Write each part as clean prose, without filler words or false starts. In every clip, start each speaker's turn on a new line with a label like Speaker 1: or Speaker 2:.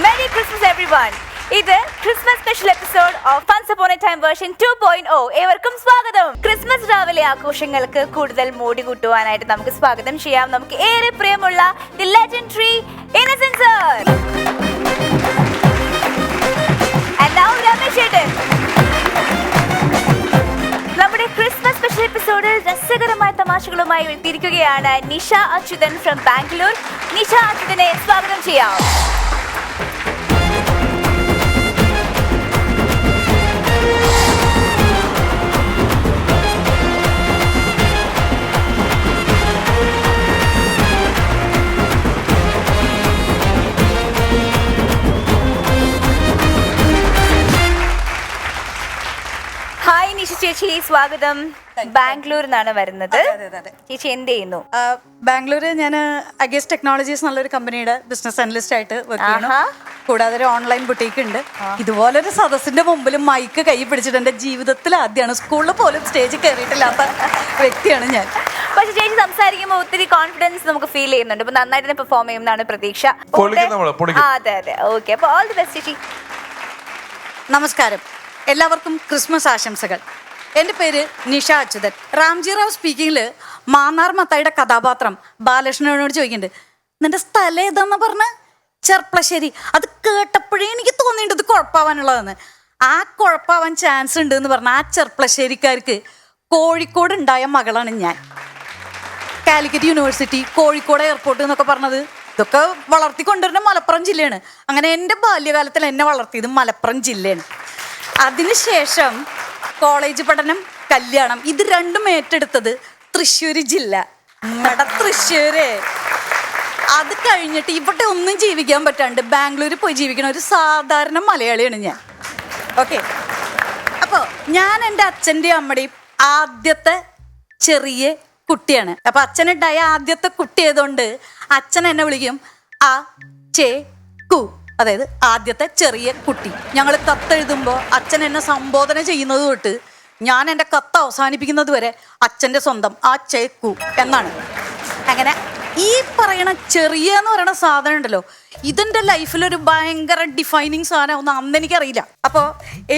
Speaker 1: Merry Christmas everyone. ഇത് Christmas special episode of Once Upon a Time version 2.0. ഏവർക്കും സ്വാഗതം. Christmas രാവിലെ ആഘോഷങ്ങൾക്ക് കൂടുതൽ മോടി കൂട്ടുവാനായിട്ട് നമുക്ക് സ്വാഗതം ചെയ്യാം നമുക്ക് ഏറെ പ്രിയമുള്ള the legendary Innocent sir. And now Ramesh ചേട്ടൻ. നമ്മുടെ ക്രിസ്മസ് സ്പെഷ്യൽ എപ്പിസോഡിൽ രസകരമായ തമാശകളുമായി എത്തിയിരിക്കുകയാണ് നിഷ അച്യുതൻ ഫ്രം ബാംഗ്ലൂർ. നിഷ അച്യുതനെ സ്വാഗതം ചെയ്യാം. ഹായ് നിഷ ചേച്ചി, സ്വാഗതം. ബാംഗ്ലൂരിൽ നിന്നാണ് വരുന്നത്. ചേച്ചി എന്ത് ചെയ്യുന്നു?
Speaker 2: ബാംഗ്ലൂർ ഞാൻ അഗേസ് ടെക്നോളജീസ് എന്നുള്ളൊരു കമ്പനിയുടെ ബിസിനസ് അനലിസ്റ്റ് ആയിട്ട് വർക്ക് ചെയ്യുന്നു. കൂടാതെ ഒരു ഓൺലൈൻ ബുട്ടീക്ക് ഉണ്ട്. ഇതുപോലൊരു സദസ്സിന്റെ മുമ്പിൽ മൈക്ക് കൈ പിടിച്ചിട്ട് എന്റെ ജീവിതത്തിൽ ആദ്യമാണ്, സ്കൂളിൽ പോലും സ്റ്റേജിൽ കയറിയിട്ടില്ലാത്ത വ്യക്തിയാണ് ഞാൻ.
Speaker 1: പക്ഷെ ചേച്ചി സംസാരിക്കുമ്പോൾ ഒത്തിരി കോൺഫിഡൻസ് നമുക്ക് ഫീൽ ചെയ്യുന്നുണ്ട്. ഇപ്പൊ നന്നായിട്ട് പെർഫോം ചെയ്യുമെന്നാണ് പ്രതീക്ഷ. അതെ അതെ, ഓക്കെ. അപ്പൊ ഓൾ ദി ബെസ്റ്റ് ചേച്ചി.
Speaker 2: നമസ്കാരം, എല്ലാവർക്കും ക്രിസ്മസ് ആശംസകൾ. എൻ്റെ പേര് നിഷ അച്യുതൻ. റാംജി റാവ് സ്പീക്കിങ്ങിൽ മാന്നാർ മത്തായിയുടെ കഥാപാത്രം ബാലകൃഷ്ണനോട് ചോദിക്കുന്നുണ്ട്, നിന്റെ സ്ഥലം ഏതാന്ന് പറഞ്ഞ ചെർപ്പളശ്ശേരി. അത് കേട്ടപ്പോഴേ എനിക്ക് തോന്നിയിട്ടുണ്ട് ഇത് കുഴപ്പമാവാനുള്ളതെന്ന്. ആ കുഴപ്പമാവാൻ ചാൻസ് ഉണ്ട് എന്ന് പറഞ്ഞാൽ ആ ചെർപ്പളശ്ശേരിക്കാർക്ക് കോഴിക്കോട് ഉണ്ടായ മകളാണ് ഞാൻ. കാലിക്കറ്റ് യൂണിവേഴ്സിറ്റി, കോഴിക്കോട് എയർപോർട്ട് എന്നൊക്കെ പറഞ്ഞത് ഇതൊക്കെ വളർത്തിക്കൊണ്ടുവരുന്ന മലപ്പുറം ജില്ലയാണ്. അങ്ങനെ എൻ്റെ ബാല്യകാലത്തിൽ എന്നെ വളർത്തിയത് മലപ്പുറം ജില്ലയാണ്. അതിനുശേഷം കോളേജ് പഠനം, കല്യാണം, ഇത് രണ്ടും ഏറ്റെടുത്തത് തൃശ്ശൂർ ജില്ല, തൃശ്ശൂര്. അത് കഴിഞ്ഞിട്ട് ഇവിടെ ഒന്നും ജീവിക്കാൻ പറ്റാണ്ട് ബാംഗ്ലൂരിൽ പോയി ജീവിക്കണ ഒരു സാധാരണ മലയാളിയാണ് ഞാൻ. ഓക്കെ, അപ്പോൾ ഞാൻ എൻ്റെ അച്ഛൻ്റെയും അമ്മയുടെയും ആദ്യത്തെ ചെറിയ കുട്ടിയാണ്. അപ്പം അച്ഛനുണ്ടായ ആദ്യത്തെ കുട്ടി ആയതുകൊണ്ട് അച്ഛൻ എന്നെ വിളിക്കും ആ ചേ കു, അതായത് ആദ്യത്തെ ചെറിയ കുട്ടി. ഞങ്ങൾ കത്തെഴുതുമ്പോൾ അച്ഛൻ എന്നെ സംബോധന ചെയ്യുന്നത് തൊട്ട് ഞാൻ എൻ്റെ കത്ത് അവസാനിപ്പിക്കുന്നത് വരെ അച്ഛൻ്റെ സ്വന്തം ആ ചേക്കു എന്നാണ്. അങ്ങനെ ഈ പറയണ ചെറിയ എന്ന് പറയണ സാധനം ഉണ്ടല്ലോ, ഇതിൻ്റെ ലൈഫിലൊരു ഭയങ്കര ഡിഫൈനിങ് സാധനം ഒന്നും അന്ന് എനിക്കറിയില്ല. അപ്പോൾ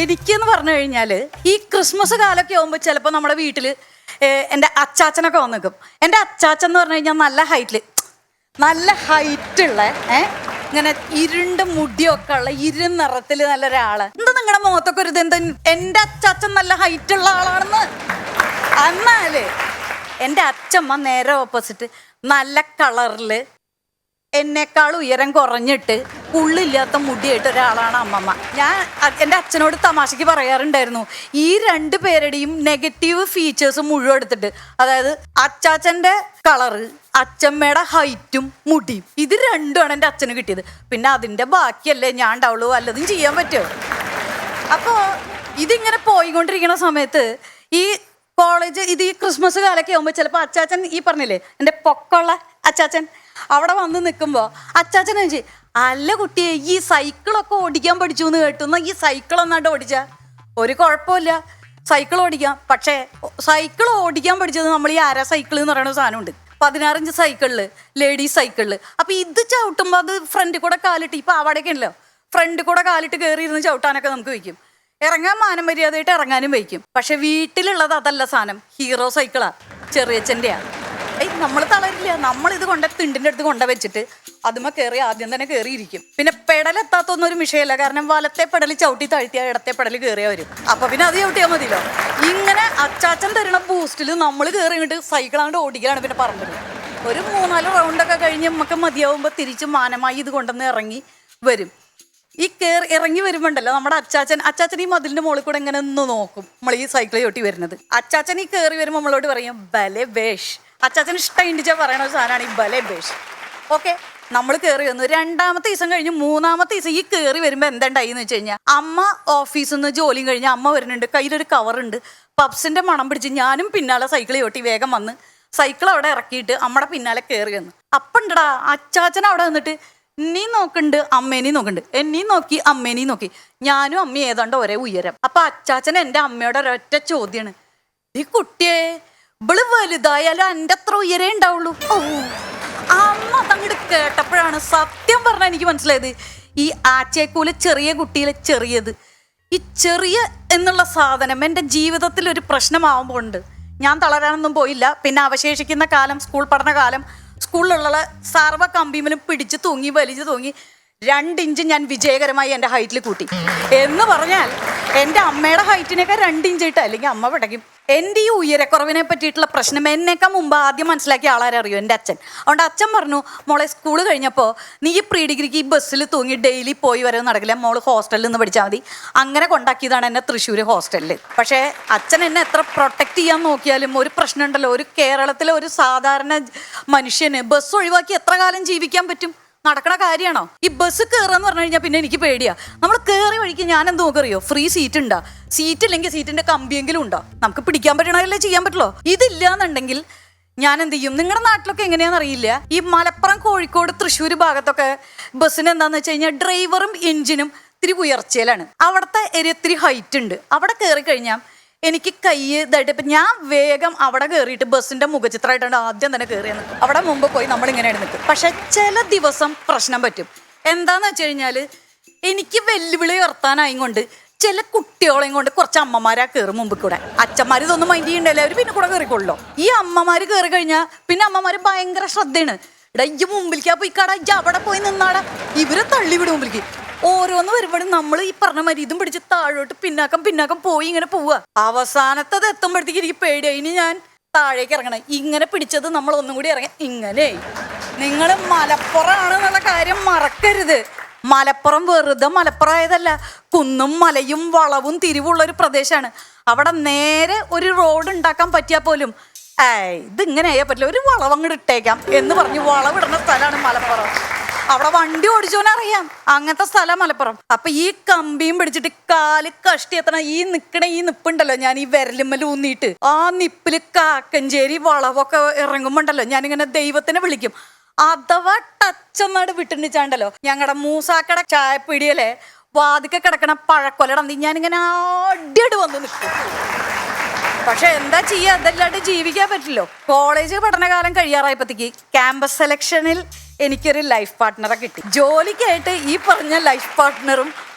Speaker 2: എനിക്കെന്ന് പറഞ്ഞു കഴിഞ്ഞാൽ ഈ ക്രിസ്മസ് കാലമൊക്കെ ആകുമ്പോൾ ചിലപ്പോൾ നമ്മുടെ വീട്ടിൽ എൻ്റെ അച്ചാച്ചനൊക്കെ വന്ന് നിൽക്കും. എൻ്റെ അച്ചാച്ചൻ എന്ന് പറഞ്ഞു കഴിഞ്ഞാൽ നല്ല ഹൈറ്റുള്ള ഇങ്ങനെ ഇരുണ്ട മുടിയൊക്കെ ഉള്ള ഇരുനിറത്തിൽ നല്ലൊരാള്. എന്താ നിങ്ങളുടെ മുഖത്തൊക്കെ ഒരു ഇതെന്താ, എൻ്റെ അച്ചാച്ചൻ നല്ല ഹൈറ്റുള്ള ആളാണെന്ന്. എന്നാല് എൻ്റെ അച്ഛമ്മ നേരെ ഓപ്പോസിറ്റ്, നല്ല കളറിൽ എന്നെക്കാൾ ഉയരം കുറഞ്ഞിട്ട് ഉള്ളില്ലാത്ത മുടിയായിട്ട് ഒരാളാണ് അമ്മമ്മ. ഞാൻ എൻ്റെ അച്ഛനോട് തമാശയ്ക്ക് പറയാറുണ്ടായിരുന്നു, ഈ രണ്ടു പേരുടെയും നെഗറ്റീവ് ഫീച്ചേഴ്സ് മുഴുവൻ എടുത്തിട്ട്, അതായത് അച്ചാച്ചൻ്റെ കളറ്, അച്ഛമ്മയുടെ ഹൈറ്റും മുടിയും, ഇത് രണ്ടുമാണ് എൻ്റെ അച്ഛന് കിട്ടിയത്. പിന്നെ അതിൻ്റെ ബാക്കിയല്ലേ ഞാൻ ഉണ്ടാവുള്ളൂ, വല്ലതും ചെയ്യാൻ പറ്റുമോ? അപ്പോൾ ഇതിങ്ങനെ പോയിക്കൊണ്ടിരിക്കുന്ന സമയത്ത് ഈ കോളേജ്, ഇത് ഈ ക്രിസ്മസ് കാലമൊക്കെ ആകുമ്പോൾ ചിലപ്പോൾ അച്ചാച്ചൻ, ഈ പറഞ്ഞില്ലേ എൻ്റെ പൊക്കമുള്ള അച്ചാച്ചൻ, അവിടെ വന്ന് നിൽക്കുമ്പോൾ അച്ചാച്ചൻ ചോദിച്ചു, അല്ല കുട്ടിയെ ഈ സൈക്കിളൊക്കെ ഓടിക്കാൻ പഠിച്ചു എന്ന് കേട്ടു, എന്നാൽ ഈ സൈക്കിൾ ഒന്നാണ്ട് ഓടിച്ചാൽ ഒരു കുഴപ്പമില്ല, സൈക്കിൾ ഓടിക്കാം. പക്ഷേ സൈക്കിൾ ഓടിക്കാൻ പഠിച്ചത് നമ്മൾ ഈ അര സൈക്കിൾ എന്ന് പറയുന്ന സാധനമുണ്ട്, 16 ഇഞ്ച് സൈക്കിളിൽ, ലേഡീസ് സൈക്കിളിൽ. അപ്പോൾ ഇത് ചവിട്ടുമ്പോൾ അത് ഫ്രണ്ടിൽ കൂടെ കാലിട്ട്, ഇപ്പോൾ അവിടെയൊക്കെ ഉണ്ടല്ലോ, ഫ്രണ്ടിൽ കൂടെ കാലിട്ട് കയറിയിരുന്ന് ചവിട്ടാനൊക്കെ നമുക്ക് വയ്ക്കും. ഇറങ്ങാൻ മാനം മര്യാദയായിട്ട് ഇറങ്ങാനും വയ്ക്കും. പക്ഷെ വീട്ടിലുള്ളത് അതല്ല സാധനം, ഹീറോ സൈക്കിളാ, ചെറിയച്ഛൻ്റെയാണ്. നമ്മൾ തളരില്ല, നമ്മളിത് തിണ്ടിൻ്റെ അടുത്ത് കൊണ്ട വെച്ചിട്ട് അതുമ്മ കയറി ആദ്യം തന്നെ കയറിയിരിക്കും. പിന്നെ പെടലെത്താത്തൊന്നും ഒരു വിഷയമല്ല, കാരണം വലത്തെ പെടൽ ചവിട്ടി താഴ്ത്തിയാൽ ഇടത്തെ പെടൽ കയറിയാൽ വരും. അപ്പൊ പിന്നെ അത് ചവിട്ടിയാൽ മതിയല്ലോ. ഇങ്ങനെ അച്ചാച്ചൻ തരുന്ന ബൂസ്റ്റിൽ നമ്മൾ കയറി ഇങ്ങോട്ട് സൈക്കിളാണ്ട് ഓടിക്കലാണ്. പിന്നെ പറമ്പിൽ ഒരു 3-4 റൗണ്ടൊക്കെ കഴിഞ്ഞ് നമുക്ക് മതിയാവുമ്പോൾ തിരിച്ച് മാനമായി ഇത് കൊണ്ടുവന്ന് ഇറങ്ങി വരും. ഈ ഇറങ്ങി വരുമ്പോണ്ടല്ലോ നമ്മുടെ അച്ചാച്ചൻ ഈ മതിലിന്റെ മുകളിൽ കൂടെ ഇങ്ങനെ ഒന്ന് നോക്കും, നമ്മൾ ഈ സൈക്കിൾ ചവിട്ടി വരുന്നത്. അച്ചാച്ചൻ ഈ കയറി വരുമ്പോൾ നമ്മളോട് പറയും ബലെ ബേഷ്. അച്ചാച്ചൻ ഇഷ്ടം പറയണ ഒരു സാധനമാണ് ഈ ബലെ ബേഷ്. ഓക്കെ, നമ്മൾ കയറി വന്നു. 2ാമത്തെ ദിവസം കഴിഞ്ഞ് 3ാമത്തെ ദിവസം ഈ കയറി വരുമ്പോൾ എന്തുണ്ടായി എന്ന് വെച്ച് കഴിഞ്ഞാൽ, അമ്മ ഓഫീസിൽ നിന്ന് ജോലിയും കഴിഞ്ഞ് അമ്മ വരുന്നുണ്ട്, കയ്യിലൊരു കവറുണ്ട്, പപ്സിന്റെ മണം പിടിച്ച് ഞാനും പിന്നാലെ സൈക്കിൾ ചവിട്ടി വേഗം വന്ന് സൈക്കിൾ അവിടെ ഇറക്കിയിട്ട് അമ്മയുടെ പിന്നാലെ കയറി വന്നു. അപ്പണ്ടടാ അച്ചാച്ചൻ അവിടെ വന്നിട്ട്, നീ നോക്കുന്നുണ്ട് അമ്മേനെയും നോക്കുന്നുണ്ട്, എന്നെയും നോക്കി അമ്മേനെയും നോക്കി. ഞാനും അമ്മയും ഏതാണ്ട് ഒരേ ഉയരം. അപ്പൊ അച്ചാച്ചൻ എൻ്റെ അമ്മയോട് ഒരൊറ്റ ചോദ്യമാണ്, ഈ കുട്ടിയെ ഇവള് വലുതായാലും എൻ്റെ അത്ര ഉയരേ ഉണ്ടാവുള്ളൂ. അമ്മ അതങ്ങോട്ട് കേട്ടപ്പോഴാണ് സത്യം പറഞ്ഞാൽ എനിക്ക് മനസ്സിലായത് ഈ ആച്ചേക്കൂലെ ചെറിയ കുട്ടിയിലെ ചെറിയത്, ഈ ചെറിയ എന്നുള്ള സാധനം എൻ്റെ ജീവിതത്തിൽ ഒരു പ്രശ്നമാവുമ്പോൾ ഉണ്ട്. ഞാൻ തളരാനൊന്നും പോയില്ല. പിന്നെ അവശേഷിക്കുന്ന കാലം, സ്കൂൾ പഠനകാലം, സ്കൂളിലുള്ള സർവ്വ കമ്പിമലും പിടിച്ച് തൂങ്ങി വലിച്ചു തൂങ്ങി 2 ഇഞ്ച് ഞാൻ വിജയകരമായി എൻ്റെ ഹൈറ്റിൽ കൂട്ടി. എന്ന് പറഞ്ഞാൽ എൻ്റെ അമ്മയുടെ ഹൈറ്റിനേക്കാൾ 2 ഇഞ്ച് ഇട്ട്, അല്ലെങ്കിൽ അമ്മ പിടയ്ക്കും. എൻ്റെ ഈ ഉയരക്കുറവിനെ പറ്റിയിട്ടുള്ള പ്രശ്നം എന്നേക്കാൾ മുമ്പ് ആദ്യം മനസ്സിലാക്കിയ ആളാരറിയോ? എൻ്റെ അച്ഛൻ. അതുകൊണ്ട് അച്ഛൻ പറഞ്ഞു, മോളെ സ്കൂൾ കഴിഞ്ഞപ്പോൾ നീ ഈ പ്രീ ഡിഗ്രിക്ക് ഈ ബസ്സിൽ തൂങ്ങി ഡെയിലി പോയി വരെ നടക്കില്ല, മോള് ഹോസ്റ്റലിൽ നിന്ന് പഠിച്ചാൽ മതി. അങ്ങനെ കൊണ്ടാക്കിയതാണ് എന്നെ തൃശ്ശൂർ ഹോസ്റ്റലിൽ. പക്ഷേ അച്ഛൻ എന്നെ എത്ര പ്രൊട്ടക്റ്റ് ചെയ്യാൻ നോക്കിയാലും ഒരു പ്രശ്നമുണ്ടല്ലോ, ഒരു കേരളത്തിലെ ഒരു സാധാരണ മനുഷ്യന് ബസ് ഒഴിവാക്കി എത്ര കാലം ജീവിക്കാൻ പറ്റും? നടക്കണ കാര്യമാണോ? ഈ ബസ് കയറാന്ന് പറഞ്ഞു കഴിഞ്ഞാൽ പിന്നെ എനിക്ക് പേടിയാ. നമ്മൾ കയറി വഴിക്ക് ഞാൻ എന്ത് നോക്കറിയോ? ഫ്രീ സീറ്റ് ഉണ്ടാ? സീറ്റ് ഇല്ലെങ്കിൽ സീറ്റിന്റെ കമ്പിയെങ്കിലും ഉണ്ടോ? നമുക്ക് പിടിക്കാൻ പറ്റണല്ലേ ചെയ്യാൻ പറ്റുള്ളൂ. ഇതില്ലാന്നുണ്ടെങ്കിൽ ഞാൻ എന്ത് ചെയ്യും? നിങ്ങളുടെ നാട്ടിലൊക്കെ എങ്ങനെയാണെന്ന് അറിയില്ല. ഈ മലപ്പുറം, കോഴിക്കോട്, തൃശ്ശൂർ ഭാഗത്തൊക്കെ ബസ്സിന് എന്താന്ന് വെച്ച് കഴിഞ്ഞാൽ ഡ്രൈവറും എഞ്ചിനും ഇത്തിരി ഉയർച്ചയിലാണ്. അവിടുത്തെ ഇത്തിരി ഹൈറ്റ് ഉണ്ട്. അവിടെ കയറി കഴിഞ്ഞാൽ എനിക്ക് കൈ ഇതായിട്ട് ഇപ്പം ഞാൻ വേഗം അവിടെ കയറിയിട്ട് ബസ്സിന്റെ മുഖചിത്രമായിട്ടാണ് ആദ്യം തന്നെ കയറിയത്. അവിടെ മുമ്പ് പോയി നമ്മളിങ്ങനെയാണ് നിൽക്കും. പക്ഷെ ചില ദിവസം പ്രശ്നം പറ്റും. എന്താന്ന് വെച്ച് കഴിഞ്ഞാൽ എനിക്ക് വെല്ലുവിളി ഉയർത്താനായും കൊണ്ട് ചില കുട്ടികളെയും കൊണ്ട് കുറച്ച് അമ്മമാരാ കയറും മുമ്പ് കൂടെ. അച്ഛന്മാർ ഇതൊന്നും മൈൻഡ് ചെയ്യണ്ടല്ലേ, അവർ പിന്നെ കൂടെ കയറിക്കൊള്ളോ. ഈ അമ്മമാർ കയറി കഴിഞ്ഞാൽ പിന്നെ അമ്മമാർ ഭയങ്കര ശ്രദ്ധയാണ്. ഇടാ ഇജ്ജ് മുമ്പിലേക്കാ പോയി കടാ, ഇജ്ജ് അവിടെ പോയി നിന്നാടാ, ഇവരെ തള്ളിവിടും മുമ്പിലേക്ക്. ഓരോന്ന് വരുമ്പോഴും നമ്മൾ ഈ പറഞ്ഞ മാതിരി ഇതും പിടിച്ച് താഴോട്ട് പിന്നാക്കം പോയി ഇങ്ങനെ പോവുക. അവസാനത്തത് എത്തുമ്പോഴത്തേക്ക് എനിക്ക് പേടിയായി. ഇനി ഞാൻ താഴേക്ക് ഇറങ്ങണം. ഇങ്ങനെ പിടിച്ചത് നമ്മൾ ഒന്നും കൂടി ഇറങ്ങി. ഇങ്ങനെ നിങ്ങൾ മലപ്പുറമാണ് എന്നുള്ള കാര്യം മറക്കരുത്. മലപ്പുറം വെറുതെ മലപ്പുറം ആയതല്ല, കുന്നും മലയും വളവും തിരിവുള്ള ഒരു പ്രദേശമാണ്. അവിടെ നേരെ ഒരു റോഡ് ഉണ്ടാക്കാൻ പറ്റിയാൽ പോലും ഇതിങ്ങനെ ആയാൽ പറ്റില്ല, ഒരു വളവങ്ങോട്ട് ഇട്ടേക്കാം എന്ന് പറഞ്ഞ് വളവിടുന്ന സ്ഥലമാണ് മലപ്പുറം. അവിടെ വണ്ടി ഓടിച്ചോനറിയാം, അങ്ങനത്തെ സ്ഥലം മലപ്പുറം. അപ്പൊ ഈ കമ്പിയും പിടിച്ചിട്ട് കാല് കഷ്ടി എത്തണം. ഈ നിപ്പുണ്ടല്ലോ, ഞാൻ ഈ വിരലുമ്മൽ ഊന്നിയിട്ട് ആ നിപ്പില് കാക്കഞ്ചേരി വളവൊക്കെ ഇറങ്ങുമ്പോണ്ടല്ലോ ഞാനിങ്ങനെ ദൈവത്തിനെ വിളിക്കും. അഥവാ ടച്ചൊന്നാട് വിട്ടുണ്ടിച്ചാണ്ടല്ലോ, ഞങ്ങളുടെ മൂസാക്കട ചായപ്പിടിയല്ലേ വാതിക്കെ കിടക്കണ പഴക്കൊലട ഞാനിങ്ങനെ അടിയട് വന്ന് നിൽക്കും. പക്ഷെ എന്താ ചെയ്യുക, അതല്ലാണ്ട് ജീവിക്കാൻ പറ്റില്ലോ. കോളേജ് പഠനകാലം കഴിയാറായപ്പോഴത്തേക്ക് ക്യാമ്പസ് സെലക്ഷനിൽ എനിക്കൊരു ലൈഫ് പാർട്ട്ണറെ കിട്ടി. ജോലിക്കായിട്ട് ഈ പറഞ്ഞ ലൈഫ് പാർട്ട്ണറും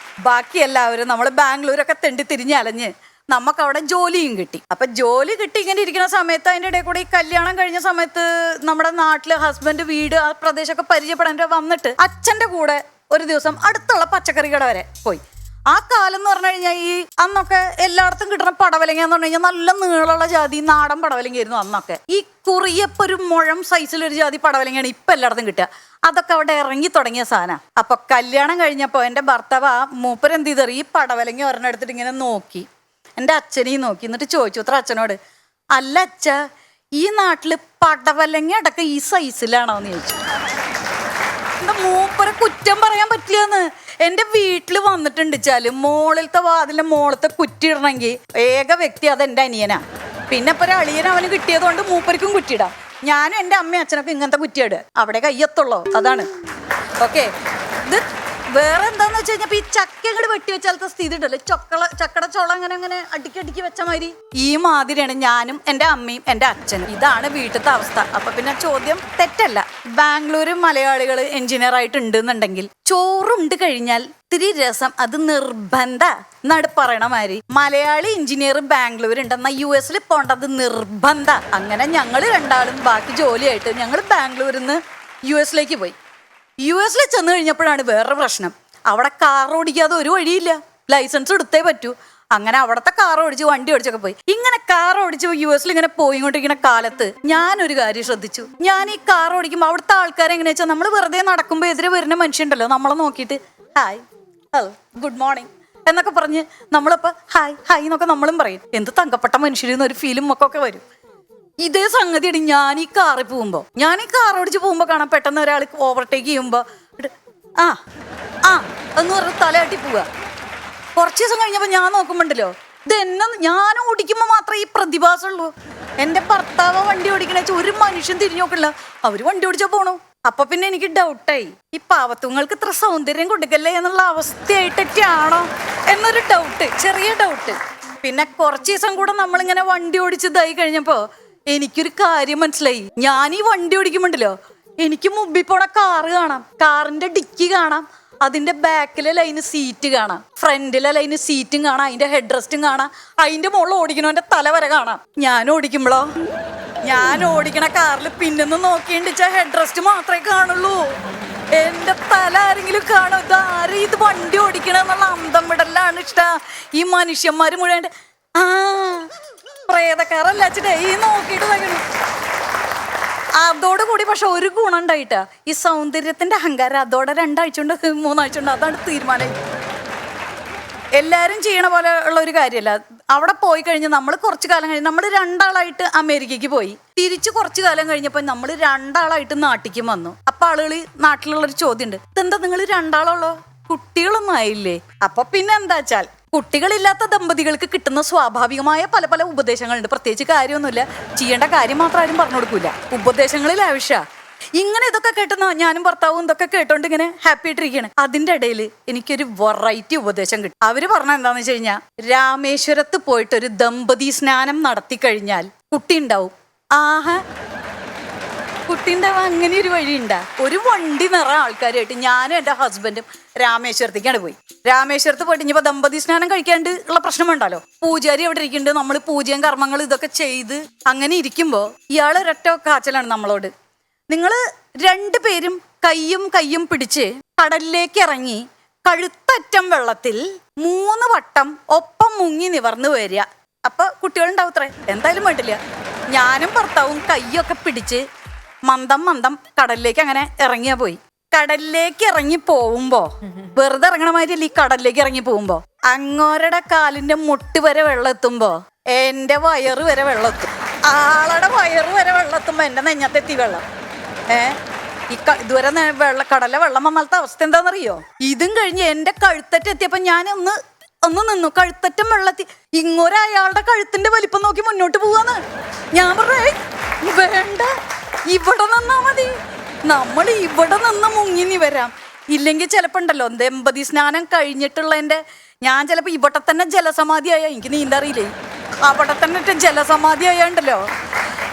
Speaker 2: ബാക്കി എല്ലാവരും നമ്മൾ ബാംഗ്ലൂരൊക്കെ തെണ്ടി തിരിഞ്ഞലഞ്ഞ് നമുക്ക് അവിടെ ജോലിയും കിട്ടി. അപ്പൊ ജോലി കിട്ടി ഇങ്ങനെ ഇരിക്കുന്ന സമയത്ത് അതിൻ്റെ ഇടയിൽ കൂടെ ഈ കല്യാണം കഴിഞ്ഞ സമയത്ത് നമ്മുടെ നാട്ടില് ഹസ്ബൻഡ് വീട് ആ പ്രദേശമൊക്കെ പരിചയപ്പെടാൻ വന്നിട്ട് അച്ഛൻ്റെ കൂടെ ഒരു ദിവസം അടുത്തുള്ള പച്ചക്കറി കട വരെ പോയി. ആ കാലം എന്ന് പറഞ്ഞു കഴിഞ്ഞാൽ ഈ അന്നൊക്കെ എല്ലായിടത്തും കിട്ടുന്ന പടവലങ്ങ എന്ന് പറഞ്ഞു കഴിഞ്ഞാൽ നല്ല നീളമുള്ള ജാതി നാടൻ പടവലങ്ങയായിരുന്നു അന്നൊക്കെ. ഈ കുറിയപ്പോൾ ഒരു മുഴം സൈസിലൊരു ജാതി പടവലങ്ങയാണ് ഇപ്പം എല്ലായിടത്തും കിട്ടുക. അതൊക്കെ അവിടെ ഇറങ്ങി തുടങ്ങിയ സാധനം. അപ്പൊ കല്യാണം കഴിഞ്ഞപ്പോൾ എൻ്റെ ഭർത്താവ് മൂപ്പരെന്ത് ചെയ്തറി ഈ പടവലങ്ങ ഒരെണ്ണം എടുത്തിട്ട് ഇങ്ങനെ നോക്കി, എൻ്റെ അച്ഛനെയും നോക്കി, എന്നിട്ട് ചോദിച്ചു അത്ര അച്ഛനോട്, അല്ല അച്ഛ ഈ നാട്ടില് പടവലങ്ങ അടക്കം ഈ സൈസിലാണോന്ന് ചോദിച്ചു. എന്താ മൂപ്പരെ കുറ്റം പറയാൻ പറ്റില്ലെന്ന്. എൻ്റെ വീട്ടിൽ വന്നിട്ടുണ്ട് മോളിലത്തെ വാതിലെ മോളത്തെ കുറ്റിയിടണമെങ്കിൽ ഏക വ്യക്തി അത് എൻ്റെ അനിയനാ. പിന്നെ ഇപ്പൊ ഒരു അളിയൻ അവന് കിട്ടിയത് കൊണ്ട് മൂപ്പർക്കും കുറ്റിയിടാം. ഞാനും എൻ്റെ അമ്മയും അച്ഛനൊക്കെ ഇങ്ങനത്തെ കുറ്റിയിട്, അവിടെ കയ്യെത്തുള്ളൂ. അതാണ് ഓക്കെ. ഇത് വേറെ എന്താന്ന് വെച്ച് കഴിഞ്ഞാൽ ഈ ചക്ക അങ്ങോട്ട് വെട്ടി വെച്ചാലത്തെ സ്ഥിതി ഉണ്ടല്ലോ, ചക്കട ചോള അങ്ങനെ അടുക്കി വെച്ച മാതിരി ഈ മാതിരിയാണ് ഞാനും എൻ്റെ അമ്മയും എൻ്റെ അച്ഛനും. ഇതാണ് വീട്ടിലത്തെ അവസ്ഥ. അപ്പൊ പിന്നെ ചോദ്യം തെറ്റല്ല. ബാംഗ്ലൂർ മലയാളികൾ എഞ്ചിനീയർ ആയിട്ട് ഉണ്ടെന്നുണ്ടെങ്കിൽ ചോറുണ്ട് കഴിഞ്ഞാൽ ഇത്തിരി രസം അത് നിർബന്ധ എന്നാണ് പറയണ മാതിരി. മലയാളി എഞ്ചിനീയർ ബാംഗ്ലൂർ ഉണ്ടെന്ന US പോണ്ടത് നിർബന്ധ. അങ്ങനെ ഞങ്ങൾ രണ്ടാളും ബാക്കി ജോലിയായിട്ട് ഞങ്ങൾ ബാംഗ്ലൂരിൽ നിന്ന് US പോയി. US ചെന്ന് കഴിഞ്ഞപ്പോഴാണ് വേറൊരു പ്രശ്നം. അവിടെ കാർ ഓടിക്കാതെ ഒരു വഴിയില്ല, ലൈസൻസ് എടുത്തേ പറ്റൂ. അങ്ങനെ അവിടുത്തെ കാർ ഓടിച്ച് വണ്ടി ഓടിച്ചൊക്കെ പോയി. ഇങ്ങനെ കാർ ഓടിച്ച് US ഇങ്ങനെ പോയിക്കൊണ്ടിരിക്കുന്ന കാലത്ത് ഞാനൊരു കാര്യം ശ്രദ്ധിച്ചു. ഞാൻ ഈ കാർ ഓടിക്കുമ്പോൾ അവിടുത്തെ ആൾക്കാരെ എങ്ങനെയാ വെച്ചാൽ നമ്മൾ വെറുതെ നടക്കുമ്പോൾ എതിരെ വരുന്ന മനുഷ്യണ്ടല്ലോ, നമ്മളെ നോക്കിയിട്ട് ഹായ് ഹലോ ഗുഡ് മോർണിംഗ് എന്നൊക്കെ പറഞ്ഞ് നമ്മളിപ്പോൾ ഹായ് എന്നൊക്കെ നമ്മളും പറയും. എന്ത് തങ്കപ്പെട്ട മനുഷ്യരെന്നൊരു ഫീലും ഒക്കെ വരും. ഇതേ സംഗതിയാണ് ഞാൻ ഈ കാറിൽ പോകുമ്പോൾ. ഞാൻ ഈ കാർ ഓടിച്ച് പോകുമ്പോൾ കാണാൻ പെട്ടെന്ന് ഒരാൾ ഓവർടേക്ക് ചെയ്യുമ്പോൾ എന്ന് പറഞ്ഞ് തലയാട്ടി പോവുക. കുറച്ച് ദിവസം കഴിഞ്ഞപ്പോൾ ഞാൻ നോക്കുമ്പോണ്ടല്ലോ ഇതെന്നെ ഞാൻ ഓടിക്കുമ്പോൾ മാത്രമേ ഈ പ്രതിഭാസമുള്ളൂ. എൻ്റെ ഭർത്താവ് വണ്ടി ഓടിക്കണ വെച്ചാൽ ഒരു മനുഷ്യൻ തിരിഞ്ഞു നോക്കില്ല, അവർ വണ്ടി ഓടിച്ചാൽ പോണു. അപ്പൊ പിന്നെ എനിക്ക് ഡൗട്ടായി, ഈ പാവത്തുങ്ങൾക്ക് ഇത്ര സൗന്ദര്യം കൊടുക്കല്ലേ എന്നുള്ള അവസ്ഥയായിട്ടൊക്കെയാണോ എന്നൊരു ഡൗട്ട്, ചെറിയ ഡൗട്ട്. പിന്നെ കുറച്ച് ദിവസം കൂടെ നമ്മളിങ്ങനെ വണ്ടി ഓടിച്ച് ഇതായി കഴിഞ്ഞപ്പോ എനിക്കൊരു കാര്യം മനസ്സിലായി. ഞാൻ ഈ വണ്ടി ഓടിക്കുമ്പോണ്ടല്ലോ എനിക്ക് മുമ്പിൽ പോണ കാറ് കാണാം, കാറിന്റെ ഡിക്കി കാണാം, അതിന്റെ ബാക്കിലെ ലൈന് സീറ്റ് കാണാം, ഫ്രണ്ടിലെ ലൈന് സീറ്റും കാണാം, അതിന്റെ ഹെഡ് റെസ്റ്റും കാണാം, അതിന്റെ മുകളിൽ ഓടിക്കണവന്റെ തല വരെ കാണാം. ഞാൻ ഓടിക്കുമ്പോഴോ, ഞാൻ ഓടിക്കണ കാറിൽ പിന്നൊന്നും നോക്കിണ്ടിച്ച ഹെഡ് റെസ്റ്റ് മാത്രമേ കാണുള്ളൂ. എന്റെ തല ആരെങ്കിലും കാണും, ഇതാരും ഇത് വണ്ടി ഓടിക്കണെന്നുള്ള അന്തം വിടലാണ് ഇഷ്ട. ഈ മനുഷ്യന്മാര് മുഴുവൻ ആ പ്രേതക്കാരല്ല അച്ഛനെ ഈ നോക്കിയിട്ട് തകണം. അതോടുകൂടി പക്ഷെ ഒരു ഗുണം ഉണ്ടായിട്ടാ, ഈ സൗന്ദര്യത്തിന്റെ അഹങ്കാരം അതോടെ 2 ആഴ്ച കൊണ്ട് 3 ആഴ്ച കൊണ്ട് അതാണ് തീരുമാനം. എല്ലാരും ചെയ്യണ പോലെ ഉള്ള ഒരു കാര്യമല്ല. അവിടെ പോയി കഴിഞ്ഞ് നമ്മൾ കുറച്ചു കാലം കഴിഞ്ഞ് നമ്മൾ 2 ആളായിട്ട് അമേരിക്കക്ക് പോയി. തിരിച്ച് കുറച്ചു കാലം കഴിഞ്ഞപ്പോൾ നമ്മൾ 2 ആളായിട്ട് നാട്ടിലേക്ക് വന്നു. അപ്പൊ ആളുകൾ നാട്ടിലുള്ളൊരു ചോദ്യം ഉണ്ട്, ഇതെന്താ നിങ്ങൾ 2 ആളുള്ളോ, കുട്ടികളൊന്നും ആയില്ലേ? അപ്പൊ പിന്നെ എന്താ വെച്ചാൽ കുട്ടികളില്ലാത്ത ദമ്പതികൾക്ക് കിട്ടുന്ന സ്വാഭാവികമായ പല പല ഉപദേശങ്ങളുണ്ട്. പ്രത്യേകിച്ച് കാര്യമൊന്നുമില്ല, ചെയ്യേണ്ട കാര്യം മാത്രം ആരും പറഞ്ഞു കൊടുക്കൂല, ഉപദേശങ്ങളിൽ ആവശ്യ. ഇങ്ങനെ ഇതൊക്കെ കേട്ടുന്ന ഞാനും ഭർത്താവും ഇതൊക്കെ കേട്ടോണ്ട് ഇങ്ങനെ ഹാപ്പി ആയിട്ടിരിക്കുകയാണ്. അതിന്റെ ഇടയിൽ എനിക്കൊരു വെറൈറ്റി ഉപദേശം കിട്ടും. അവര് പറഞ്ഞ എന്താന്ന് വെച്ച് കഴിഞ്ഞാൽ, രാമേശ്വരത്ത് പോയിട്ട് ഒരു ദമ്പതി സ്നാനം നടത്തി കഴിഞ്ഞാൽ കുട്ടി ഉണ്ടാവും. ആഹാ, കുട്ടി ഉണ്ടാവും. അങ്ങനെ ഒരു വഴിയുണ്ടാ. ഒരു വണ്ടി നിറയെ ആൾക്കാരായിട്ട് ഞാനും എൻ്റെ ഹസ്ബൻഡും രാമേശ്വരത്തേക്കാണ് പോയി. രാമേശ്വരത്ത് പോയിട്ട് ഇനിയിപ്പോൾ ദമ്പതി സ്നാനം കഴിക്കാണ്ട് ഉള്ള പ്രശ്നമുണ്ടല്ലോ. പൂജാരി എവിടെ ഇരിക്കുന്നുണ്ട്, നമ്മൾ പൂജയും കർമ്മങ്ങൾ ഇതൊക്കെ ചെയ്ത് അങ്ങനെ ഇരിക്കുമ്പോൾ ഇയാൾ ഒരൊറ്റ കാച്ചലാണ് നമ്മളോട്, നിങ്ങൾ 2 പേരും കയ്യും പിടിച്ച് കടലിലേക്ക് ഇറങ്ങി കഴുത്തറ്റം വെള്ളത്തിൽ 3 വട്ടം ഒപ്പം മുങ്ങി നിവർന്നു വരിക. അപ്പൊ കുട്ടികളുണ്ടാവത്രേ. എന്തായാലും വേണ്ടില്ല. ഞാനും ഭർത്താവും കയ്യൊക്കെ പിടിച്ച് മന്ദം കടലിലേക്ക് അങ്ങനെ ഇറങ്ങിയാ പോയി. കടലിലേക്ക് ഇറങ്ങി പോകുമ്പോ വെറുതെ ഇറങ്ങണ മാതിരിയല്ല, ഈ കടലിലേക്ക് ഇറങ്ങി പോകുമ്പോ അങ്ങോരുടെ കാലിന്റെ മുട്ട് വരെ വെള്ളം എത്തുമ്പോ എന്റെ വയറ് വരെ വെള്ളം എത്തും. ആളുടെ വയറ് വരെ വെള്ളം എത്തുമ്പോ എന്റെ നെഞ്ഞത്തെത്തി വെള്ളം. ഇതുവരെ കടലിലെ വെള്ളം വന്നാലത്തെ അവസ്ഥ എന്താണെന്നറിയോ? ഇതും കഴിഞ്ഞ് എന്റെ കഴുത്തറ്റെത്തിയപ്പോ ഞാൻ ഒന്ന് നിന്നു. കഴുത്തറ്റം വെള്ളത്തി ഇങ്ങോരെ അയാളുടെ കഴുത്തിന്റെ വലിപ്പം നോക്കി മുന്നോട്ട് പോവാന്ന്. ഞാൻ പറഞ്ഞേ വേണ്ട, ഇവിടെ നിന്നാ മതി, നമ്മൾ ഇവിടെ നിന്ന് മുങ്ങി വരാം. ഇല്ലെങ്കിൽ ചിലപ്പോ ഉണ്ടല്ലോ ദമ്പതി സ്നാനം കഴിഞ്ഞിട്ടുള്ളതിന്റെ ഞാൻ ചിലപ്പോ ഇവിടെ തന്നെ ജലസമാധിയായ, എനിക്ക് നീന്തറിയില്ലേ, അവിടെ തന്നെ ജലസമാധി ആയണ്ടല്ലോ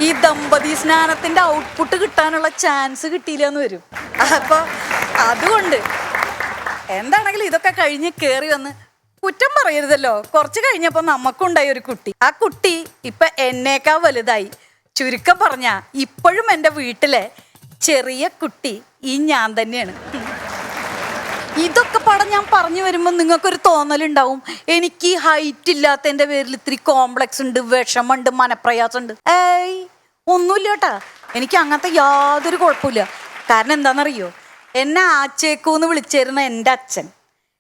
Speaker 2: ഈ ദമ്പതി സ്നാനത്തിന്റെ ഔട്ട്പുട്ട് കിട്ടാനുള്ള ചാൻസ് കിട്ടിയില്ല എന്ന് വരും. അപ്പൊ അതുകൊണ്ട് എന്താണെങ്കിലും ഇതൊക്കെ കഴിഞ്ഞ് കേറി വന്ന് കുറ്റം പറയരുതല്ലോ. കുറച്ച് കഴിഞ്ഞപ്പോ നമുക്കുണ്ടായി ഒരു കുട്ടി. ആ കുട്ടി ഇപ്പൊ എന്നേക്കാൾ വലുതായി. ചുരുക്കം പറഞ്ഞ ഇപ്പോഴും എൻ്റെ വീട്ടിലെ ചെറിയ കുട്ടി ഈ ഞാൻ തന്നെയാണ്. ഇതൊക്കെ പടം ഞാൻ പറഞ്ഞു വരുമ്പോൾ നിങ്ങൾക്കൊരു തോന്നലുണ്ടാവും, എനിക്ക് ഹൈറ്റ് ഇല്ലാത്തതിൻ്റെ പേരിൽ ഇത്തിരി കോംപ്ലക്സ് ഉണ്ട്, വിഷമുണ്ട്, മനപ്രയാസമുണ്ട്. ഒന്നുമില്ല കേട്ടാ, എനിക്ക് അങ്ങനത്തെ യാതൊരു കുഴപ്പമില്ല. കാരണം എന്താണെന്നറിയോ, എന്നെ ആച്ചേക്കൂന്ന് വിളിച്ചിരുന്ന എൻ്റെ അച്ഛൻ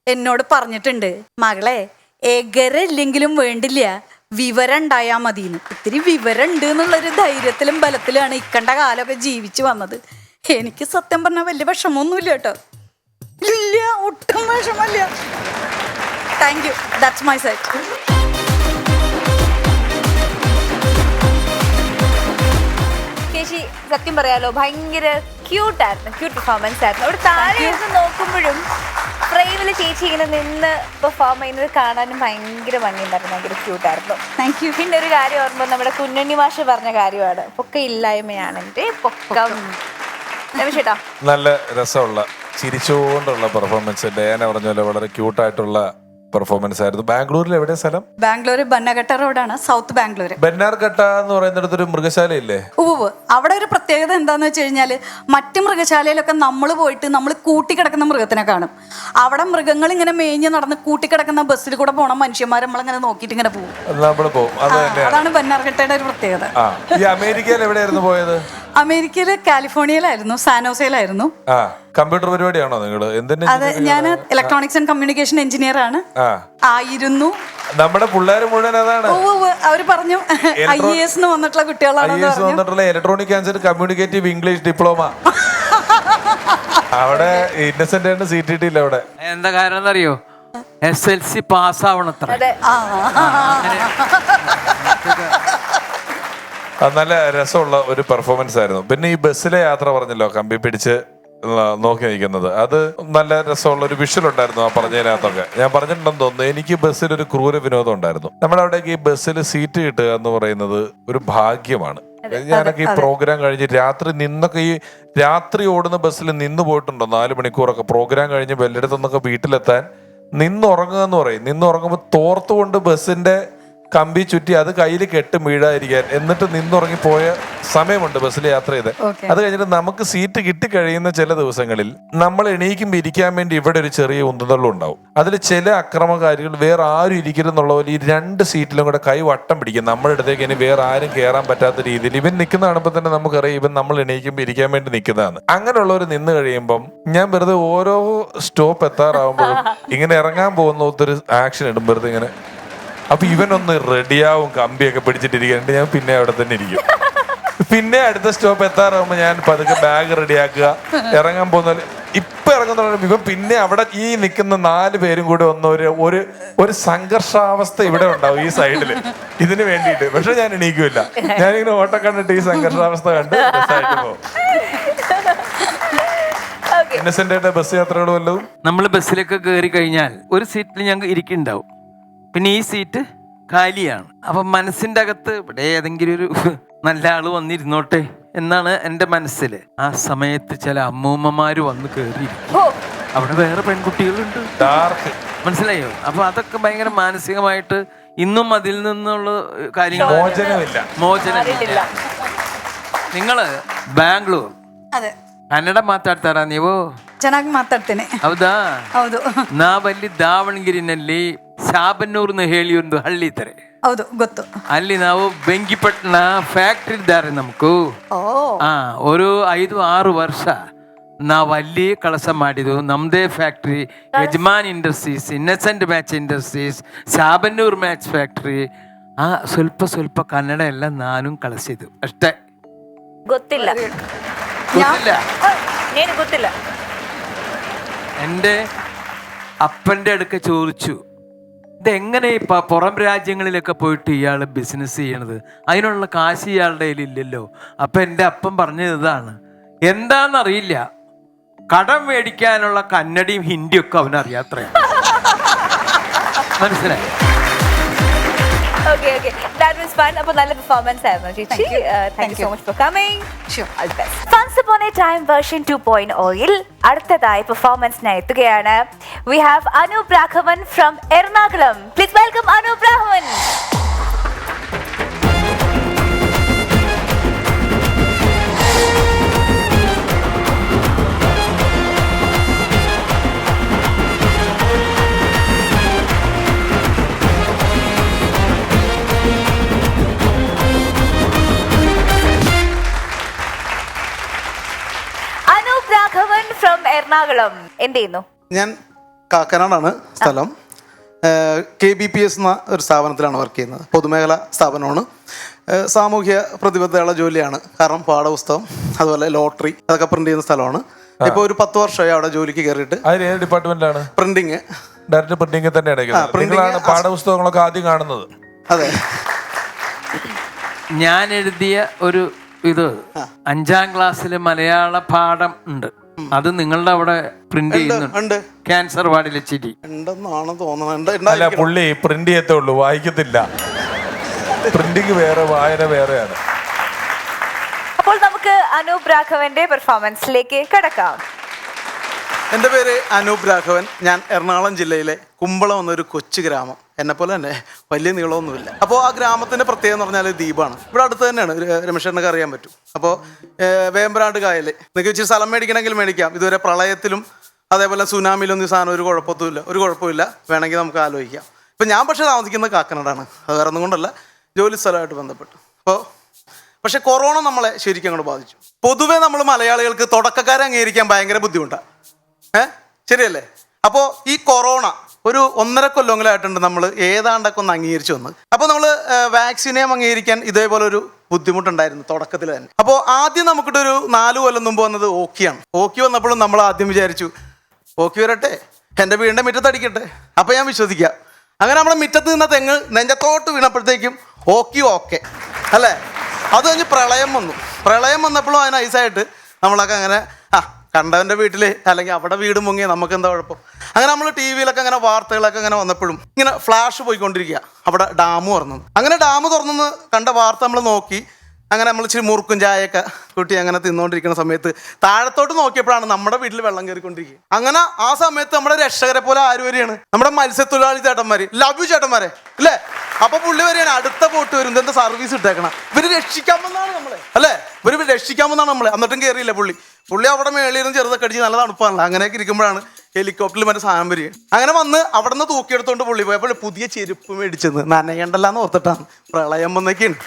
Speaker 2: എന്നോട് പറഞ്ഞിട്ടുണ്ട്, മകളെ എഗരല്ലെങ്കിലും വേണ്ടില്ല, വിവരം ഉണ്ടായാൽ മതിന്ന്. ഇത്തിരി വിവരം ഉണ്ട് എന്നുള്ളൊരു ധൈര്യത്തിലും ബലത്തിലാണ് ഇക്കണ്ട കാലമൊക്കെ ജീവിച്ചു വന്നത്. എനിക്ക് സത്യം പറഞ്ഞാൽ വലിയ വിഷമമൊന്നുമില്ല കേട്ടോ. ഇല്ല, ഒട്ടും വിഷമല്ല. Thank you, that's my side.
Speaker 1: ചേച്ചി സത്യം പറയാലോ, ഭയങ്കര ക്യൂട്ടായിരുന്നു, ക്യൂട്ട് പെർഫോമൻസ് ആയിരുന്നു. അവിടെ താഴെ ഇരുന്ന് നോക്കുമ്പോഴും ഫ്രെയിമിൽ ചേച്ചി ഇങ്ങനെ നിന്ന് പെർഫോം ചെയ്യുന്നത് കാണാനും ഭയങ്കര ഭംഗിയുണ്ടായിരുന്നു, ഭയങ്കര ക്യൂട്ടായിരുന്നു.
Speaker 2: Thank you.
Speaker 1: പിന്നെ ഒരു കാര്യം ഓർമ്മ, നമ്മുടെ കുഞ്ഞുണ്ണി മാഷ് പറഞ്ഞ കാര്യമാണ്, പൊക്ക ഇല്ലായ്മയാണ് എൻ്റെ പൊക്കം. രമേശേട്ടാ,
Speaker 3: നല്ല രസമുള്ള ചിരിച്ചുകൊണ്ടുള്ള പെർഫോമൻസ്. ഡയാന പറഞ്ഞ പോലെ വളരെ ക്യൂട്ടായിട്ടുള്ള പെർഫോമൻസ് ആയിരുന്നു. ബാംഗ്ലൂരിൽ എവിടെ സ്ഥലം?
Speaker 2: ബാംഗ്ലൂർ ബന്നഘട്ട റോഡാണ്, സൗത്ത് ബാംഗ്ലൂർ.
Speaker 3: ബെന്നാർഘട്ട എന്ന് പറയുന്നിടത്തൊരു മൃഗശാലയില്ലേ?
Speaker 2: ഉവ്വ്. അവിടെ ഒരു പ്രത്യേകത എന്താന്ന് വെച്ച് കഴിഞ്ഞാല്, മറ്റു മൃഗശാലയിലൊക്കെ നമ്മൾ പോയിട്ട് നമ്മൾ കൂട്ടിക്കിടക്കുന്ന മൃഗത്തിനെ കാണും. അവിടെ മൃഗങ്ങൾ ഇങ്ങനെ മേഞ്ഞ് നടന്ന് കൂട്ടിക്കിടക്കുന്ന ബസ്സിൽ കൂടെ പോണ മനുഷ്യന്മാർ നമ്മളിങ്ങനെ നോക്കിയിട്ട് ഇങ്ങനെ പോകും.
Speaker 3: നമ്മൾ പോകും.
Speaker 2: അതാണ് ബന്നാർഘട്ടയുടെ ഒരു പ്രത്യേകത.
Speaker 3: ഈ അമേരിക്കയിൽ എവിടെയായിരുന്നു പോയത്?
Speaker 2: അമേരിക്കയില് കാലിഫോർണിയയിലായിരുന്നു, സാനോസയിലായിരുന്നു.
Speaker 3: കമ്പ്യൂട്ടർ പരിപാടിയാണോ നിങ്ങള്?
Speaker 2: അതെ, ഞാൻ ഇലക്ട്രോണിക്സ് ആൻഡ് കമ്മ്യൂണിക്കേഷൻ എഞ്ചിനീയർ ആണ്, ആയിരുന്നു.
Speaker 3: നമ്മുടെ പിള്ളേർ മുഴുവൻ അതാണ്.
Speaker 2: അവര് പറഞ്ഞു IAS വന്നിട്ടുള്ള കുട്ടികളാണ്.
Speaker 3: Electronic and communicative English diploma. അവിടെ ഇന്നസെന്റ് ആണ് സീറ്റ് കിട്ടിയില്ല. അവിടെ
Speaker 4: എന്താ കാരണം എന്നറിയോ? SLC പാസ്സാവണത്ര.
Speaker 3: നല്ല രസമുള്ള ഒരു പെർഫോമൻസ് ആയിരുന്നു. പിന്നെ ഈ ബസ്സിലെ യാത്ര പറഞ്ഞല്ലോ, കമ്പി പിടിച്ച് നോക്കി നിൽക്കുന്നത്, അത് നല്ല രസമുള്ള ഒരു വിഷ്വൽ ഉണ്ടായിരുന്നു ആ പറഞ്ഞതിനകത്തൊക്കെ. ഞാൻ പറഞ്ഞിട്ടുണ്ടെന്ന് തോന്നുന്നു, എനിക്ക് ബസ്സിൽ ഒരു ക്രൂര വിനോദം ഉണ്ടായിരുന്നു. നമ്മുടെ അവിടേക്ക് ഈ ബസ്സിൽ സീറ്റ് കിട്ടുക എന്ന് പറയുന്നത് ഒരു ഭാഗ്യമാണ്. ഞാനൊക്കെ ഈ പ്രോഗ്രാം കഴിഞ്ഞ് രാത്രി ഓടുന്ന ബസ്സിൽ നിന്ന് പോയിട്ടുണ്ടോ 4 മണിക്കൂറൊക്കെ പ്രോഗ്രാം കഴിഞ്ഞ് വല്ലയിടത്തുനിന്നൊക്കെ വീട്ടിലെത്താൻ നിന്നുറങ്ങുക എന്ന് പറയും. നിന്നുറങ്ങുമ്പോൾ തോർത്തുകൊണ്ട് ബസ്സിന്റെ കമ്പി ചുറ്റി അത് കയ്യിൽ കെട്ട് വീഴാതിരിക്കാൻ എന്നിട്ട് നിന്നുറങ്ങി പോയ സമയമുണ്ട് ബസ്സിൽ യാത്ര ചെയ്ത്. അത് കഴിഞ്ഞിട്ട് നമുക്ക് സീറ്റ് കിട്ടിക്കഴിയുന്ന ചില ദിവസങ്ങളിൽ നമ്മൾ എണീക്കുമ്പോൾ ഇരിക്കാൻ വേണ്ടി ഇവിടെ ഒരു ചെറിയ ഉന്തുതള്ളും ഉണ്ടാവും. അതിൽ ചില അക്രമകാരികൾ വേറെ ആരും ഇരിക്കുന്നുള്ള പോലെ ഈ 2 സീറ്റിലും കൂടെ കൈ വട്ടം പിടിക്കും. നമ്മുടെ അടുത്തേക്ക് ഇനി വേറെ ആരും കയറാൻ പറ്റാത്ത രീതിയിൽ ഇവൻ നിൽക്കുന്ന കാണുമ്പോൾ തന്നെ നമുക്കറിയാം ഇവൻ നമ്മൾ എണീക്കുമ്പോൾ ഇരിക്കാൻ വേണ്ടി നിൽക്കുന്നതാണ്. അങ്ങനെയുള്ളവർ നിന്ന് കഴിയുമ്പം ഞാൻ വെറുതെ ഓരോ സ്റ്റോപ്പ് എത്താറാവുമ്പോഴും ഇങ്ങനെ ഇറങ്ങാൻ പോകുന്ന ഒത്തിരി ആക്ഷൻ ഇടും വെറുതെ ഇങ്ങനെ. അപ്പൊ ഇവനൊന്ന് റെഡിയാവും കമ്പിയൊക്കെ പിടിച്ചിട്ടിരിക്കാണ്ട് ഞാൻ പിന്നെ അവിടെ തന്നെ ഇരിക്കും. പിന്നെ അടുത്ത സ്റ്റോപ്പ് എത്താറാകുമ്പോ ഞാൻ പതുക്കെ ബാഗ് റെഡിയാക്കുക, ഇറങ്ങാൻ പോകുന്ന ഇപ്പൊ ഇറങ്ങുന്ന ഇവൻ പിന്നെ അവിടെ ഈ നിൽക്കുന്ന 4 പേരും കൂടി വന്ന ഒരു സംഘർഷാവസ്ഥ ഇവിടെ ഉണ്ടാവും ഈ സൈഡില് ഇതിന് വേണ്ടിയിട്ട്. പക്ഷെ ഞാൻ എണീക്കില്ല, ഞാനിങ്ങനെ ഓട്ടം കണ്ടിട്ട് ഈ സംഘർഷാവസ്ഥ കണ്ട് ബസ്സായിട്ട് പോകും. ഇന്നസെന്റ് ആയിട്ട് ബസ് യാത്രകളും വല്ലതും
Speaker 4: നമ്മൾ ബസ്സിലൊക്കെ കയറി കഴിഞ്ഞാൽ ഒരു സീറ്റിൽ ഞങ്ങൾ ഇരിക്കുന്നുണ്ടാവും, പിന്നെ ഈ സീറ്റ് കാലിയാണ്. അപ്പൊ മനസ്സിന്റെ അകത്ത് ഇവിടെ ഏതെങ്കിലും ഒരു നല്ല ആള് വന്നിരുന്നോട്ടെ എന്നാണ് എൻ്റെ മനസ്സിൽ. ആ സമയത്ത് ചില അമ്മൂമ്മമാര് വന്ന് കയറി, അവിടെ വേറെ പെൺകുട്ടികളുണ്ട്, മനസ്സിലായോ? അപ്പൊ അതൊക്കെ ഭയങ്കര മാനസികമായിട്ട് ഇന്നും അതിൽ നിന്നുള്ള കാര്യങ്ങൾ മോചനമില്ല. ನಿങ്ങള് ಬ್ಯಾಂಗ್ಳೂರ್ ಕನ್ನಡ ಮಾತಾಡ್ತಾರಾ ನೀವು?
Speaker 2: ಚೆನ್ನಾಗಿ ಮಾತಾಡ್ತೇನೆ.
Speaker 4: ಹೌದಾ?
Speaker 2: ಹೌದು.
Speaker 4: ನಾವಲ್ಲಿ ದಾವಣಗೆರೆನಲ್ಲಿ ಶಾಬನ್ನೂರ್ನ ಹೇಳಿ ಒಂದು ಹಳ್ಳಿ ಇದ್ದಾರೆ.
Speaker 2: ಹೌದು, ಗೊತ್ತು.
Speaker 4: ಅಲ್ಲಿ ನಾವು ಬೆಂಕಿಪಟ್ಟಣ ಫ್ಯಾಕ್ಟ್ರಿ ಇದ್ದಾರೆ ನಮಗೂ. ഒരു 5-6 ವರ್ಷ ನಾವು ಅಲ್ಲಿ ಕೆಲಸ ಮಾಡಿದ್ವು. ನಮ್ಮದೇ factory, Yajaman industries, innocent match industries, Shabannur match factory. ಸ್ವಲ್ಪ ಕನ್ನಡ ಎಲ್ಲ ನಾನು ಕಳಿಸಿದ್ದು ಅಷ್ಟೇ.
Speaker 1: ಗೊತ್ತಿಲ್ಲ.
Speaker 4: എൻ്റെ അപ്പൻ്റെ അടുക്ക ചോദിച്ചു, ഇതെങ്ങനെ ഇപ്പം പുറം രാജ്യങ്ങളിലൊക്കെ പോയിട്ട് ഇയാൾ ബിസിനസ് ചെയ്യണത്? അതിനുള്ള കാശ് ഇയാളുടെ കയ്യിലില്ലല്ലോ. അപ്പം എൻ്റെ അപ്പൻ പറഞ്ഞത് ഇതാണ്, എന്താണെന്നറിയില്ല, കടം മേടിക്കാനുള്ള കന്നഡയും ഹിന്ദിയും ഒക്കെ അവനറിയാത്രയാണ്. മനസ്സിലായി?
Speaker 1: Okay. That was fun. അപ്പോൾ നല്ല പെർഫോമൻസ് ആയിരുന്നു ചേച്ചി. Thank you so much for coming.
Speaker 2: Sure.
Speaker 1: All the best. Once Upon a Time version 2.0 അടുത്തതായി പെർഫോമൻസിനായി എത്തുകയാണ്. We have Anup Raghavan from Ernakulam. Please welcome Anup Raghavan. Ernakulam എന്ത് ചെയ്യുന്നു?
Speaker 5: ഞാൻ കാക്കനാടാണ് സ്ഥലം. KBPS എന്ന ഒരു സ്ഥാപനത്തിലാണ് വർക്ക് ചെയ്യുന്നത്. പൊതുമേഖലാ സ്ഥാപനമാണ്. സാമൂഹ്യ പ്രതിബദ്ധതയുള്ള ജോലിയാണ്. കാരണം പാഠപുസ്തകം, അതുപോലെ ലോട്ടറി, അതൊക്കെ പ്രിന്റ് ചെയ്യുന്ന സ്ഥലമാണ്. ഇപ്പോൾ ഒരു 10 വർഷമായി അവിടെ ജോലിക്ക് കയറിയിട്ട്.
Speaker 3: ഏത് ഡിപ്പാർട്ട്മെന്റാണ്?
Speaker 5: പ്രിന്റിങ്.
Speaker 3: ഡയറക്റ്റ് പ്രിന്റിംഗ് തന്നെയാണ്. പാഠപുസ്തകങ്ങളൊക്കെ ആദ്യം കാണുന്നത്.
Speaker 5: അതെ.
Speaker 4: ഞാൻ എഴുതിയ ഒരു ഇത് 5ാം ക്ലാസ്സിൽ മലയാള പാഠം ഉണ്ട്. അത് നിങ്ങളുടെ അവിടെ പ്രിന്റ് ചെയ്യുന്നുണ്ട്. ക്യാൻസർ വാർഡിലെ ചിരി
Speaker 5: ഉണ്ടെന്നാണ് തോന്നുന്നത്.
Speaker 3: അല്ല, പുള്ളി പ്രിന്റ് ചെയ്യത്തേ ഉള്ളൂ, വായിക്കത്തില്ല. പ്രിന്റിങ് വേറെ, വായന വേറെയാണ്.
Speaker 1: അപ്പോൾ നമുക്ക് അനൂപ് രാഘവന്റെ പെർഫോമൻസിലേക്ക് കടക്കാം.
Speaker 5: എൻ്റെ പേര് അനൂപ് രാഘവൻ. ഞാൻ എറണാകുളം ജില്ലയിലെ കുമ്പളം എന്നൊരു കൊച്ചു ഗ്രാമം. എന്നെപ്പോലെ തന്നെ വലിയ നീളമൊന്നുമില്ല. അപ്പോൾ ആ ഗ്രാമത്തിൻ്റെ പ്രത്യേകത എന്ന് പറഞ്ഞാൽ ദ്വീപാണ്. ഇവിടെ അടുത്ത് തന്നെയാണ്, രമേശനൊക്കെ അറിയാൻ പറ്റും. അപ്പോൾ വേമ്പനാട് കായൽ, നിങ്ങൾക്ക് ഇച്ചിരി സ്ഥലം മേടിക്കണമെങ്കിൽ മേടിക്കാം. ഇതുവരെ പ്രളയത്തിലും അതേപോലെ സുനാമിയിലൊന്നും ഈ സാധനം ഒരു കുഴപ്പമില്ല. വേണമെങ്കിൽ നമുക്ക് ആലോചിക്കാം. ഇപ്പം ഞാൻ പക്ഷേ താമസിക്കുന്നത് കാക്കനാടാണ്. അത് വേറെ ഒന്നും കൊണ്ടല്ല, ജോലി സ്ഥലമായിട്ട് ബന്ധപ്പെട്ട്. പക്ഷെ കൊറോണ നമ്മളെ ശരിക്കും അങ്ങോട്ട് ബാധിച്ചു. പൊതുവേ നമ്മൾ മലയാളികൾക്ക് തുടക്കക്കാരെ അംഗീകരിക്കാൻ ഭയങ്കര ബുദ്ധിമുട്ടാണ്. ശരിയല്ലേ? അപ്പോൾ ഈ കൊറോണ ഒരു 1.5 കൊല്ലങ്ങളായിട്ടുണ്ട് നമ്മൾ ഏതാണ്ടൊക്കെ ഒന്ന് അംഗീകരിച്ചു വന്ന്. അപ്പോൾ നമ്മൾ വാക്സിനെയും അംഗീകരിക്കാൻ ഇതേപോലെ ഒരു ബുദ്ധിമുട്ടുണ്ടായിരുന്നു തുടക്കത്തിൽ തന്നെ. അപ്പോൾ ആദ്യം നമുക്കിട്ടൊരു 4 കൊല്ലം മുമ്പ് വന്നത് ഓക്കിയാണ്. ഓക്കി വന്നപ്പോഴും നമ്മൾ ആദ്യം വിചാരിച്ചു, ഓക്കി വരട്ടെ, എൻ്റെ വീടിൻ്റെ മുറ്റത്തടിക്കട്ടെ, അപ്പോൾ ഞാൻ വിശ്വസിക്കാം. അങ്ങനെ നമ്മുടെ മുറ്റത്ത് നിന്ന തെങ്ങ് നെഞ്ചത്തോട്ട് വീണപ്പോഴത്തേക്കും ഓക്കെ അല്ലേ? അത് കഴിഞ്ഞ് പ്രളയം വന്നപ്പോഴും അതിന് ഐസായിട്ട് നമ്മളൊക്കെ അങ്ങനെ കണ്ടവൻ്റെ വീട്ടിൽ അല്ലെങ്കിൽ അവിടെ വീട് മുങ്ങിയ നമുക്ക് എന്താ കുഴപ്പം. അങ്ങനെ നമ്മൾ TV-യിലൊക്കെ അങ്ങനെ വാർത്തകളൊക്കെ അങ്ങനെ വന്നപ്പോഴും ഇങ്ങനെ ഫ്ലാഷ് പോയിക്കൊണ്ടിരിക്കുക, അവിടെ ഡാം തുറന്നു. അങ്ങനെ ഡാം തുറന്നെന്ന് കണ്ട വാർത്ത നമ്മൾ നോക്കി അങ്ങനെ നമ്മൾ ഇച്ചിരി മുറുക്കും ചായയൊക്കെ കൂട്ടി അങ്ങനെ തിന്നുകൊണ്ടിരിക്കുന്ന സമയത്ത് താഴത്തോട്ട് നോക്കിയപ്പോഴാണ് നമ്മുടെ വീട്ടിൽ വെള്ളം കയറിക്കൊണ്ടിരിക്കുക. അങ്ങനെ ആ സമയത്ത് നമ്മുടെ രക്ഷകരെ പോലെ ആര് വരികയാണ്? നമ്മുടെ മത്സ്യത്തൊഴിലാളി ചേട്ടന്മാര്, ലവ് യു ചേട്ടന്മാരെ അല്ലേ? അപ്പൊ പുള്ളി വരികയാണ്, അടുത്ത ബോട്ട് വരും, എന്താ സർവീസ് ഇട്ടേക്കണം, ഇവര് രക്ഷിക്കാമെന്നാണ് നമ്മളെ അല്ലേ, ഇവര് രക്ഷിക്കാമെന്നാണ് നമ്മളെ. എന്നിട്ടും കയറിയില്ല പുള്ളി അവിടെ മേളിയിരുന്ന് ചെറുതൊക്കെ അടിച്ച് നല്ല തണുപ്പാണല്ലോ. അങ്ങനെയൊക്കെ ഇരിക്കുമ്പോഴാണ് ഹെലികോപ്റ്ററിൽ മറ്റേ സാധനം വരിക. അങ്ങനെ വന്ന് അവിടെ നിന്ന് തൂക്കിയെടുത്തോണ്ട് പുള്ളി പോയപ്പോൾ പുതിയ ചെരുപ്പ് മേടിച്ചെന്ന് നനയണ്ടല്ലാന്ന് ഓർത്തിട്ടാണ്. പ്രളയം വന്നൊക്കെയാണ്.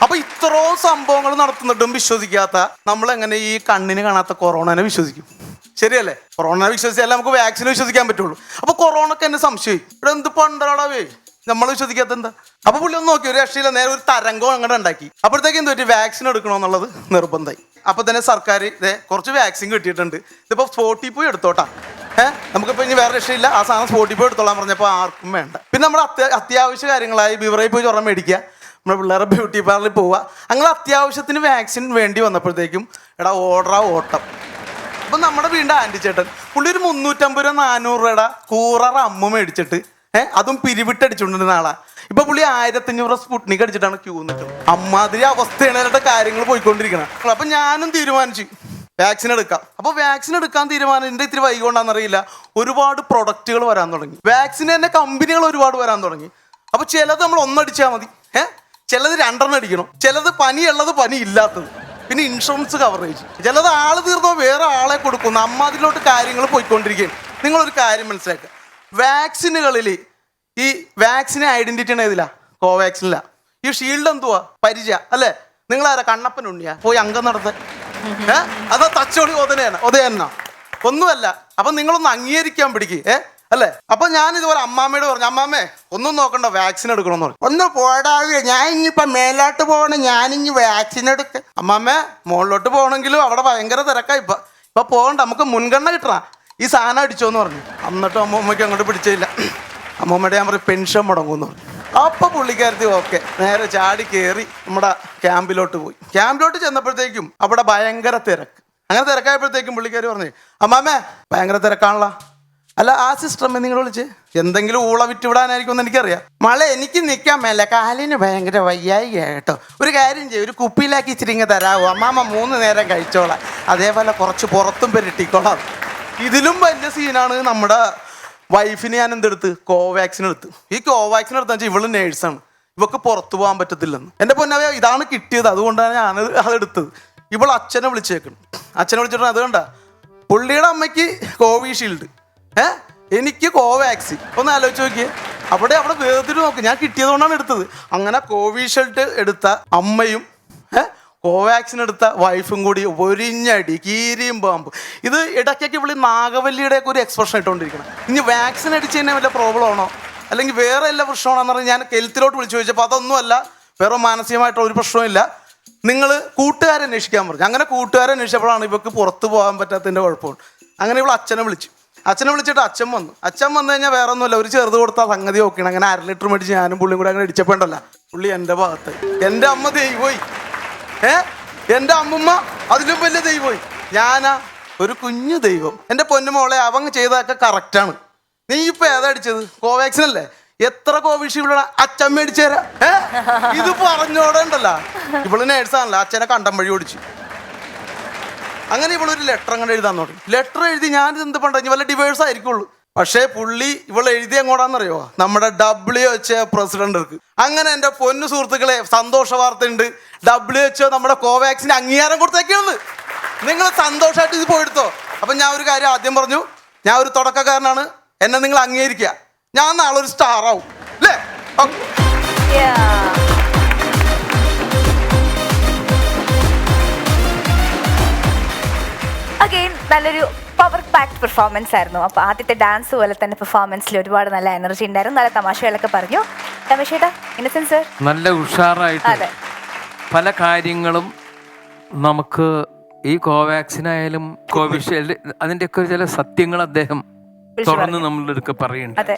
Speaker 5: അപ്പൊ ഇത്രയും സംഭവങ്ങൾ നടത്തുന്നിട്ടും വിശ്വസിക്കാത്ത നമ്മളെങ്ങനെ ഈ കണ്ണിന് കാണാത്ത കൊറോണനെ വിശ്വസിക്കും? ശരിയല്ലേ? കൊറോണനെ വിശ്വസിച്ചാലേ നമുക്ക് വാക്സിനെ വിശ്വസിക്കാൻ പറ്റുള്ളൂ. അപ്പൊ കൊറോണക്ക് എന്നെ സംശയം, ഇവിടെ എന്ത് പണ്ടാടാവേ നമ്മൾ വിശ്വസിക്കാത്ത എന്താ? അപ്പൊ പുള്ളി ഒന്ന് നോക്കി, ഒരു രക്ഷയില്ല, നേരെ ഒരു തരംഗം അങ്ങോട്ട് ഉണ്ടാക്കി. അപ്പോഴത്തേക്ക് എന്ത് പറ്റി? വാക്സിൻ എടുക്കണമെന്നുള്ളത് നിർബന്ധമായി. അപ്പൊ തന്നെ സർക്കാർ കുറച്ച് വാക്സിൻ കിട്ടിയിട്ടുണ്ട്, ഇതിപ്പോ സ്പോട്ടിൽ പോയി എടുത്തോട്ടാ, നമുക്കിപ്പോൾ ഇനി വേറെ രക്ഷയില്ല, ആ സാധനം സ്പോട്ടിൽ പോയി എടുത്തോളാൻ പറഞ്ഞപ്പോൾ ആർക്കും വേണ്ട. പിന്നെ നമ്മൾ അത്യാവശ്യ കാര്യങ്ങളായി ബിവറേജ് പോയി ചൊറ മേടിക്കുക, നമ്മുടെ പിള്ളേരെ ബ്യൂട്ടി പാർലറിൽ പോവുക, അങ്ങനെ അത്യാവശ്യത്തിന് വാക്സിൻ വേണ്ടി വന്നപ്പോഴത്തേക്കും ഓട്ടം. അപ്പം നമ്മുടെ വീണ്ടും ആൻറ്റി ചേട്ടൻ പുള്ളി ഒരു 350 രൂപ 400 രൂപയുടെ കൂറ റമ്മ് മേടിച്ചിട്ട് അതും പിരിവിട്ടടിച്ചുകൊണ്ടിരുന്ന ആളാ. ഇപ്പൊ പുള്ളി 1500 സ്പുട്നിക് അടിച്ചിട്ടാണ് ക്യൂ നിൽക്കുന്നത്. അമ്മാതിരി അവസ്ഥയാണ് കാര്യങ്ങൾ പോയിക്കൊണ്ടിരിക്കണം. അപ്പൊ ഞാനും തീരുമാനിച്ചു വാക്സിൻ എടുക്കാം. അപ്പൊ വാക്സിൻ എടുക്കാൻ തീരുമാനം ഇത്തിരി വൈകൊണ്ടാണെന്നറിയില്ല, ഒരുപാട് പ്രൊഡക്റ്റുകൾ വരാൻ തുടങ്ങി. വാക്സിൻ തന്നെ കമ്പനികൾ ഒരുപാട് വരാൻ തുടങ്ങി. അപ്പൊ ചിലത് നമ്മൾ ഒന്നടിച്ചാൽ മതി, ചിലത് 2 അടിക്കണം, ചിലത് പനിയുള്ളത് പനി ഇല്ലാത്തത്, പിന്നെ ഇൻഷുറൻസ് കവറേജ്, ചിലത് ആള് തീർന്നോ വേറെ ആളെ കൊടുക്കുന്നു. അമ്മാതിലോട്ട് കാര്യങ്ങൾ പോയിക്കൊണ്ടിരിക്കുകയാണ്. നിങ്ങളൊരു കാര്യം മനസ്സിലാക്കുക, വാക്സിനുകളിൽ ഈ വാക്സിൻ ഐഡന്റിറ്റി ആണ് ഏതില്ല? കോവാക്സിനില്ല. ഈ ഷീൽഡ് എന്തുവാ? പരിചയ അല്ലേ? നിങ്ങളാരാ? കണ്ണപ്പൻ ഉണ്ണിയാ പോയി അംഗം നടത്താൻ? അതോ തച്ചോളി ഒതയന്നാ? ഒന്നുമല്ല. അപ്പൊ നിങ്ങളൊന്ന് അംഗീകരിക്കാൻ പിടിക്കേ അല്ലേ? അപ്പൊ ഞാൻ ഇതുപോലെ അമ്മാമ്മയോട് പറഞ്ഞു, അമ്മാമ്മേ ഒന്നും നോക്കണ്ട, വാക്സിൻ എടുക്കണമെന്ന് പറഞ്ഞു. ഒന്ന് പോടാതെ, ഞാൻ ഇനിയിപ്പൊ മേലോട്ട് പോകണം, ഞാനിഞ്ഞി വാക്സിൻ എടുക്ക. അമ്മാമ്മേ മുകളിലോട്ട് പോകണമെങ്കിലും അവിടെ ഭയങ്കര തിരക്കാ, ഇപ്പൊ പോകണ്ട, നമുക്ക് മുൻഗണന കിട്ടണ, ഈ സാധനം അടിച്ചോന്ന് പറഞ്ഞു. എന്നിട്ടും അമ്മൂമ്മയ്ക്ക് അങ്ങോട്ട് പിടിച്ചില്ല. അമ്മൂമ്മയുടെ ഞാൻ പറയും പെൻഷൻ മുടങ്ങുമെന്ന് പറഞ്ഞു. അപ്പൊ പുള്ളിക്കാരത്തി ഓക്കെ, നേരെ ചാടി കയറി നമ്മുടെ ക്യാമ്പിലോട്ട് പോയി. ക്യാമ്പിലോട്ട് ചെന്നപ്പോഴത്തേക്കും അവിടെ ഭയങ്കര തിരക്ക്. അങ്ങനെ തിരക്കായപ്പോഴത്തേക്കും പുള്ളിക്കാരി പറഞ്ഞു, അമ്മാമ്മേ ഭയങ്കര തിരക്കാണല്ലോ. അല്ല ആ സിസ്റ്റർ നിങ്ങൾ വിളിച്ച് എന്തെങ്കിലും ഊള വിറ്റ് വിടാനായിരിക്കും എന്ന് എനിക്കറിയാം. മഴ എനിക്ക് നിൽക്കാൻ മേല, കാലിന് ഭയങ്കര വയ്യായി കേട്ടോ. ഒരു കാര്യം ചെയ്യും, ഒരു കുപ്പിയിലാക്കി ഇച്ചിരിങ്ങ് തരാമോ, അമ്മാമ്മ 3 നേരം കഴിച്ചോളാം, അതേപോലെ കുറച്ച് പുറത്തും പെരട്ടിക്കോളാം. ഇതിലും വലിയ സീനാണ് നമ്മുടെ വൈഫിന് ഞാൻ എന്തെടുത്ത്? കോവാക്സിൻ എടുത്ത്. ഈ കോവാക്സിൻ എടുത്താൽ വെച്ചാൽ ഇവള് നേഴ്സാണ്, ഇവക്ക് പുറത്തു പോകാൻ പറ്റത്തില്ലെന്ന്. എൻ്റെ പൊന്നവ ഇതാണ് കിട്ടിയത്, അതുകൊണ്ടാണ് ഞാൻ അതെടുത്തത്. ഇവൾ അച്ഛനെ വിളിച്ചേക്കണം. അച്ഛനെ വിളിച്ചിട്ട് അത് കണ്ട പുള്ളിയുടെ അമ്മയ്ക്ക് കോവിഷീൽഡ്, എനിക്ക് കോവാക്സിൻ. ഒന്ന് ആലോചിച്ച് നോക്കിയേ, അവിടെ വേർതിരി നോക്ക്. ഞാൻ കിട്ടിയതുകൊണ്ടാണ് എടുത്തത്. അങ്ങനെ കോവിഷീൽഡ് എടുത്ത അമ്മയും കോവാക്സിൻ എടുത്ത വൈഫും കൂടി ഒരിഞ്ഞടി കീരിയും പാമ്പ്. ഇത് ഇടയ്ക്കൊക്കെ വിളി നാഗവല്ലിയുടെയൊക്കെ ഒരു എക്സ്പ്രഷൻ ഇട്ടുകൊണ്ടിരിക്കണം. ഇനി വാക്സിൻ അടിച്ച് തന്നെ വല്ല പ്രോബ്ലം ആണോ അല്ലെങ്കിൽ വേറെ എല്ലാ പ്രശ്നമാണെന്ന് പറഞ്ഞാൽ ഞാൻ ഹെൽത്തിലോട്ട് വിളിച്ചു ചോദിച്ചപ്പോൾ അതൊന്നുമല്ല, വേറെ മാനസികമായിട്ടുള്ള ഒരു പ്രശ്നമില്ല, നിങ്ങൾ കൂട്ടുകാരെ അന്വേഷിക്കാൻ പറഞ്ഞു. അങ്ങനെ കൂട്ടുകാരെ അന്വേഷിച്ചപ്പോഴാണ് ഇവർക്ക് പുറത്ത് പോകാൻ പറ്റാത്തതിൻ്റെ കുഴപ്പമാണ്. അങ്ങനെ ഇവൾ അച്ഛനെ വിളിച്ചിട്ട് അച്ഛൻ വന്നു കഴിഞ്ഞാൽ വേറെ ഒന്നുമില്ല, ഒരു ചെറുത് കൊടുത്താൽ സംഗതി നോക്കണം. അങ്ങനെ 1/2 ലിറ്റർ മേടിച്ച് ഞാനും പുള്ളിയും കൂടെ അങ്ങനെ അടിച്ചപ്പോണ്ടല്ല, പുള്ളി എൻ്റെ ഭാഗത്ത്. എൻ്റെ അമ്മ ദൈവമായി, എൻ്റെ അമ്മുമ്മ അതിലും വലിയ ദൈവമായി, ഞാനാ ഒരു കുഞ്ഞു ദൈവം. എൻ്റെ പൊന്നുമോളെ അവങ്ങ് ചെയ്തതൊക്കെ കറക്റ്റാണ്. നീ ഇപ്പൊ ഏതാ അടിച്ചത്? കോവാക്സിൻ അല്ലേ? എത്ര കോവിഷീൽഡ് അച്ഛൻ മേടിച്ചേരാ? ഇത് പറഞ്ഞോടണ്ടല്ലോ. ഇവള് നേഴ്സാണല്ലോ, അച്ഛനെ കണ്ടം വഴി ഓടിച്ചു. അങ്ങനെ ഇവളൊരു ലെറ്റർ അങ്ങനെ എഴുതാൻ തുടങ്ങി. ലെറ്റർ എഴുതി ഞാനിത് എന്ത് പണ്ട വല്ല ഡിവേഴ്സ് ആയിരിക്കുള്ളൂ. പക്ഷേ പുള്ളി ഇവൾ എഴുതി എങ്ങോട്ടാന്നറിയോ? നമ്മുടെ WHO പ്രസിഡന്റ്. അങ്ങനെ എൻ്റെ പൊന്നു സുഹൃത്തുക്കളെ സന്തോഷ വാർത്തയുണ്ട്, WHO നമ്മുടെ കോവാക്സിന് അംഗീകാരം കൊടുത്തേക്കാണ്. നിങ്ങൾ സന്തോഷമായിട്ട് ഇത് പോയെടുത്തോ. അപ്പം ഞാൻ ഒരു കാര്യം ആദ്യം പറഞ്ഞു, ഞാൻ ഒരു തുടക്കക്കാരനാണ്, എന്നെ നിങ്ങൾ അംഗീകരിക്കുക, ഞാൻ നാളെ ഒരു സ്റ്റാർ ആവും അല്ലേ?
Speaker 1: അഗെയിൻ നല്ലൊരു പവർ പാക്ഡ് പെർഫോമൻസ് ആയിരുന്നു. അപ്പോൾ ആദ്യത്തെ ഡാൻസ് പോലെ തന്നെ പെർഫോമൻസിൽ ഒരുപാട് നല്ല എനർജി ഉണ്ടായിരുന്നു, നല്ല തമാശകളൊക്കെ പറഞ്ഞു. രമേശേട്ടാ, ഇന്നസെന്റ് സർ
Speaker 4: നല്ല ഉഷാറായിട്ട് പല കാര്യങ്ങളും നമുക്ക് ഈ കോവാക്സിൻ ആയാലും കോവിഷീൽഡ് അതിൻ്റെയൊക്കെ ചില സത്യങ്ങൾ അദ്ദേഹം തുറന്ന് നമ്മളെടുക്കെ പറയുന്നുണ്ട്.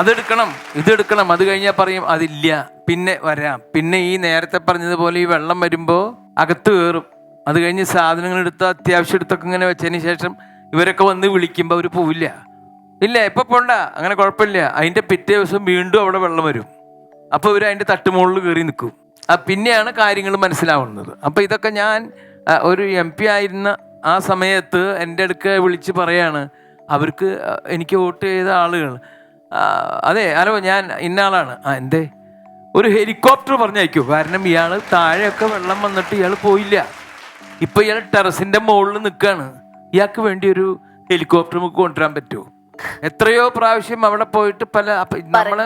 Speaker 4: അതെടുക്കണം, ഇതെടുക്കണം, അത് കഴിഞ്ഞാൽ പറയും അതില്ല, പിന്നെ വരാം, പിന്നെ ഈ നേരത്തെ പറഞ്ഞതുപോലെ ഈ വെള്ളം വരുമ്പോൾ അകത്ത് കയറും, അത് കഴിഞ്ഞ് സാധനങ്ങൾ എടുത്ത് അത്യാവശ്യം എടുത്തൊക്കെ ഇങ്ങനെ വെച്ചതിന് ശേഷം ഇവരൊക്കെ വന്ന് വിളിക്കുമ്പോൾ അവർ പോവില്ല, ഇല്ല എപ്പോൾ പോണ്ട, അങ്ങനെ കുഴപ്പമില്ല. അതിൻ്റെ പിറ്റേ ദിവസം വീണ്ടും അവിടെ വെള്ളം വരും. അപ്പോൾ ഇവർ അതിൻ്റെ തട്ടുമുകളിൽ കയറി നിൽക്കും. പിന്നെയാണ് കാര്യങ്ങൾ മനസ്സിലാവുന്നത്. അപ്പോൾ ഇതൊക്കെ ഞാൻ ഒരു MP ആയിരുന്ന ആ സമയത്ത് എൻ്റെ അടുക്ക വിളിച്ച് പറയാണ്, അവർക്ക് എനിക്ക് വോട്ട് ചെയ്ത ആളുകൾ, അതെ ഹലോ ഞാൻ ഇന്ന ആളാണ്, എന്തേ ഒരു ഹെലികോപ്റ്റർ പറഞ്ഞയക്കൂ, കാരണം ഇയാൾ താഴെയൊക്കെ വെള്ളം വന്നിട്ട് ഇയാൾ പോയില്ല, ഇപ്പം ഇയാൾ ടെറസിൻ്റെ മുകളിൽ നിൽക്കുകയാണ്, ഇയാൾക്ക് വേണ്ടി ഒരു ഹെലികോപ്റ്റർ നമുക്ക് കൊണ്ടുവരാൻ പറ്റുമോ? എത്രയോ പ്രാവശ്യം അവിടെ പോയിട്ട് നമ്മൾ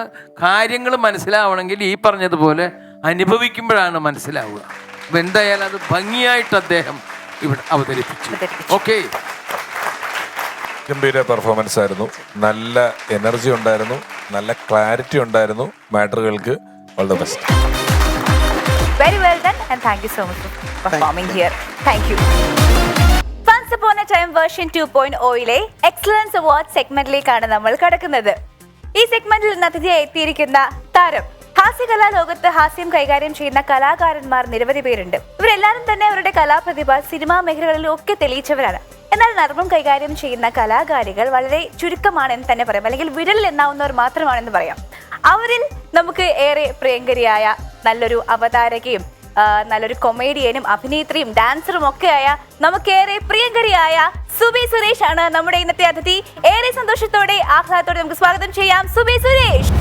Speaker 4: കാര്യങ്ങൾ മനസ്സിലാവണമെങ്കിൽ ഈ പറഞ്ഞതുപോലെ അനുഭവിക്കുമ്പോഴാണ് മനസ്സിലാവുക. അപ്പം എന്തായാലും അത് ഭംഗിയായിട്ട് അദ്ദേഹം ഇവിടെ അവതരിപ്പിച്ചു. ഓക്കെ,
Speaker 3: ഗംഭീര പെർഫോമൻസ് ആയിരുന്നു. നല്ല എനർജി ഉണ്ടായിരുന്നു, നല്ല ക്ലാരിറ്റി ഉണ്ടായിരുന്നു മാറ്ററുകൾക്ക്. All the best.
Speaker 1: Very well done and thank you so much for performing here. Thank you. Once Upon a Time version 2.0 excellence award സെഗ്മെന്റിലേക്കാണ് നമ്മൾ കടക്കുന്നത്. ഈ സെഗ്മെന്റിൽ ഇന്ന് അതിഥിയായി എത്തിയിരിക്കുന്ന താരം, ഹാസ്യകലാ ലോകത്ത് ഹാസ്യം കൈകാര്യം ചെയ്യുന്ന കലാകാരന്മാർ നിരവധി പേരുണ്ട്. ഇവരെല്ലാവരും തന്നെ അവരുടെ കലാപ്രതിഭ സിനിമാ മേഖലകളിലും ഒക്കെ തെളിയിച്ചവരാണ്. എന്നാൽ നർമ്മം കൈകാര്യം ചെയ്യുന്ന കലാകാരികൾ വളരെ ചുരുക്കമാണെന്ന് തന്നെ പറയാം, അല്ലെങ്കിൽ വിരലിൽ എണ്ണാവുന്നവർ മാത്രമാണെന്ന് പറയാം. അവരിൽ നമുക്ക് ഏറെ പ്രിയങ്കരിയായ നല്ലൊരു അവതാരകയും നല്ലൊരു കൊമേഡിയനും അഭിനേത്രിയും ഡാൻസറും ഒക്കെയായ നമുക്കേറെ പ്രിയങ്കരിയായ സുബി സുരേഷ് ആണ് നമ്മുടെ ഇന്നത്തെ അതിഥി. ഏറെ സന്തോഷത്തോടെ ആഹ്ലാദത്തോടെ നമുക്ക് സ്വാഗതം ചെയ്യാം സുബി സുരേഷ്.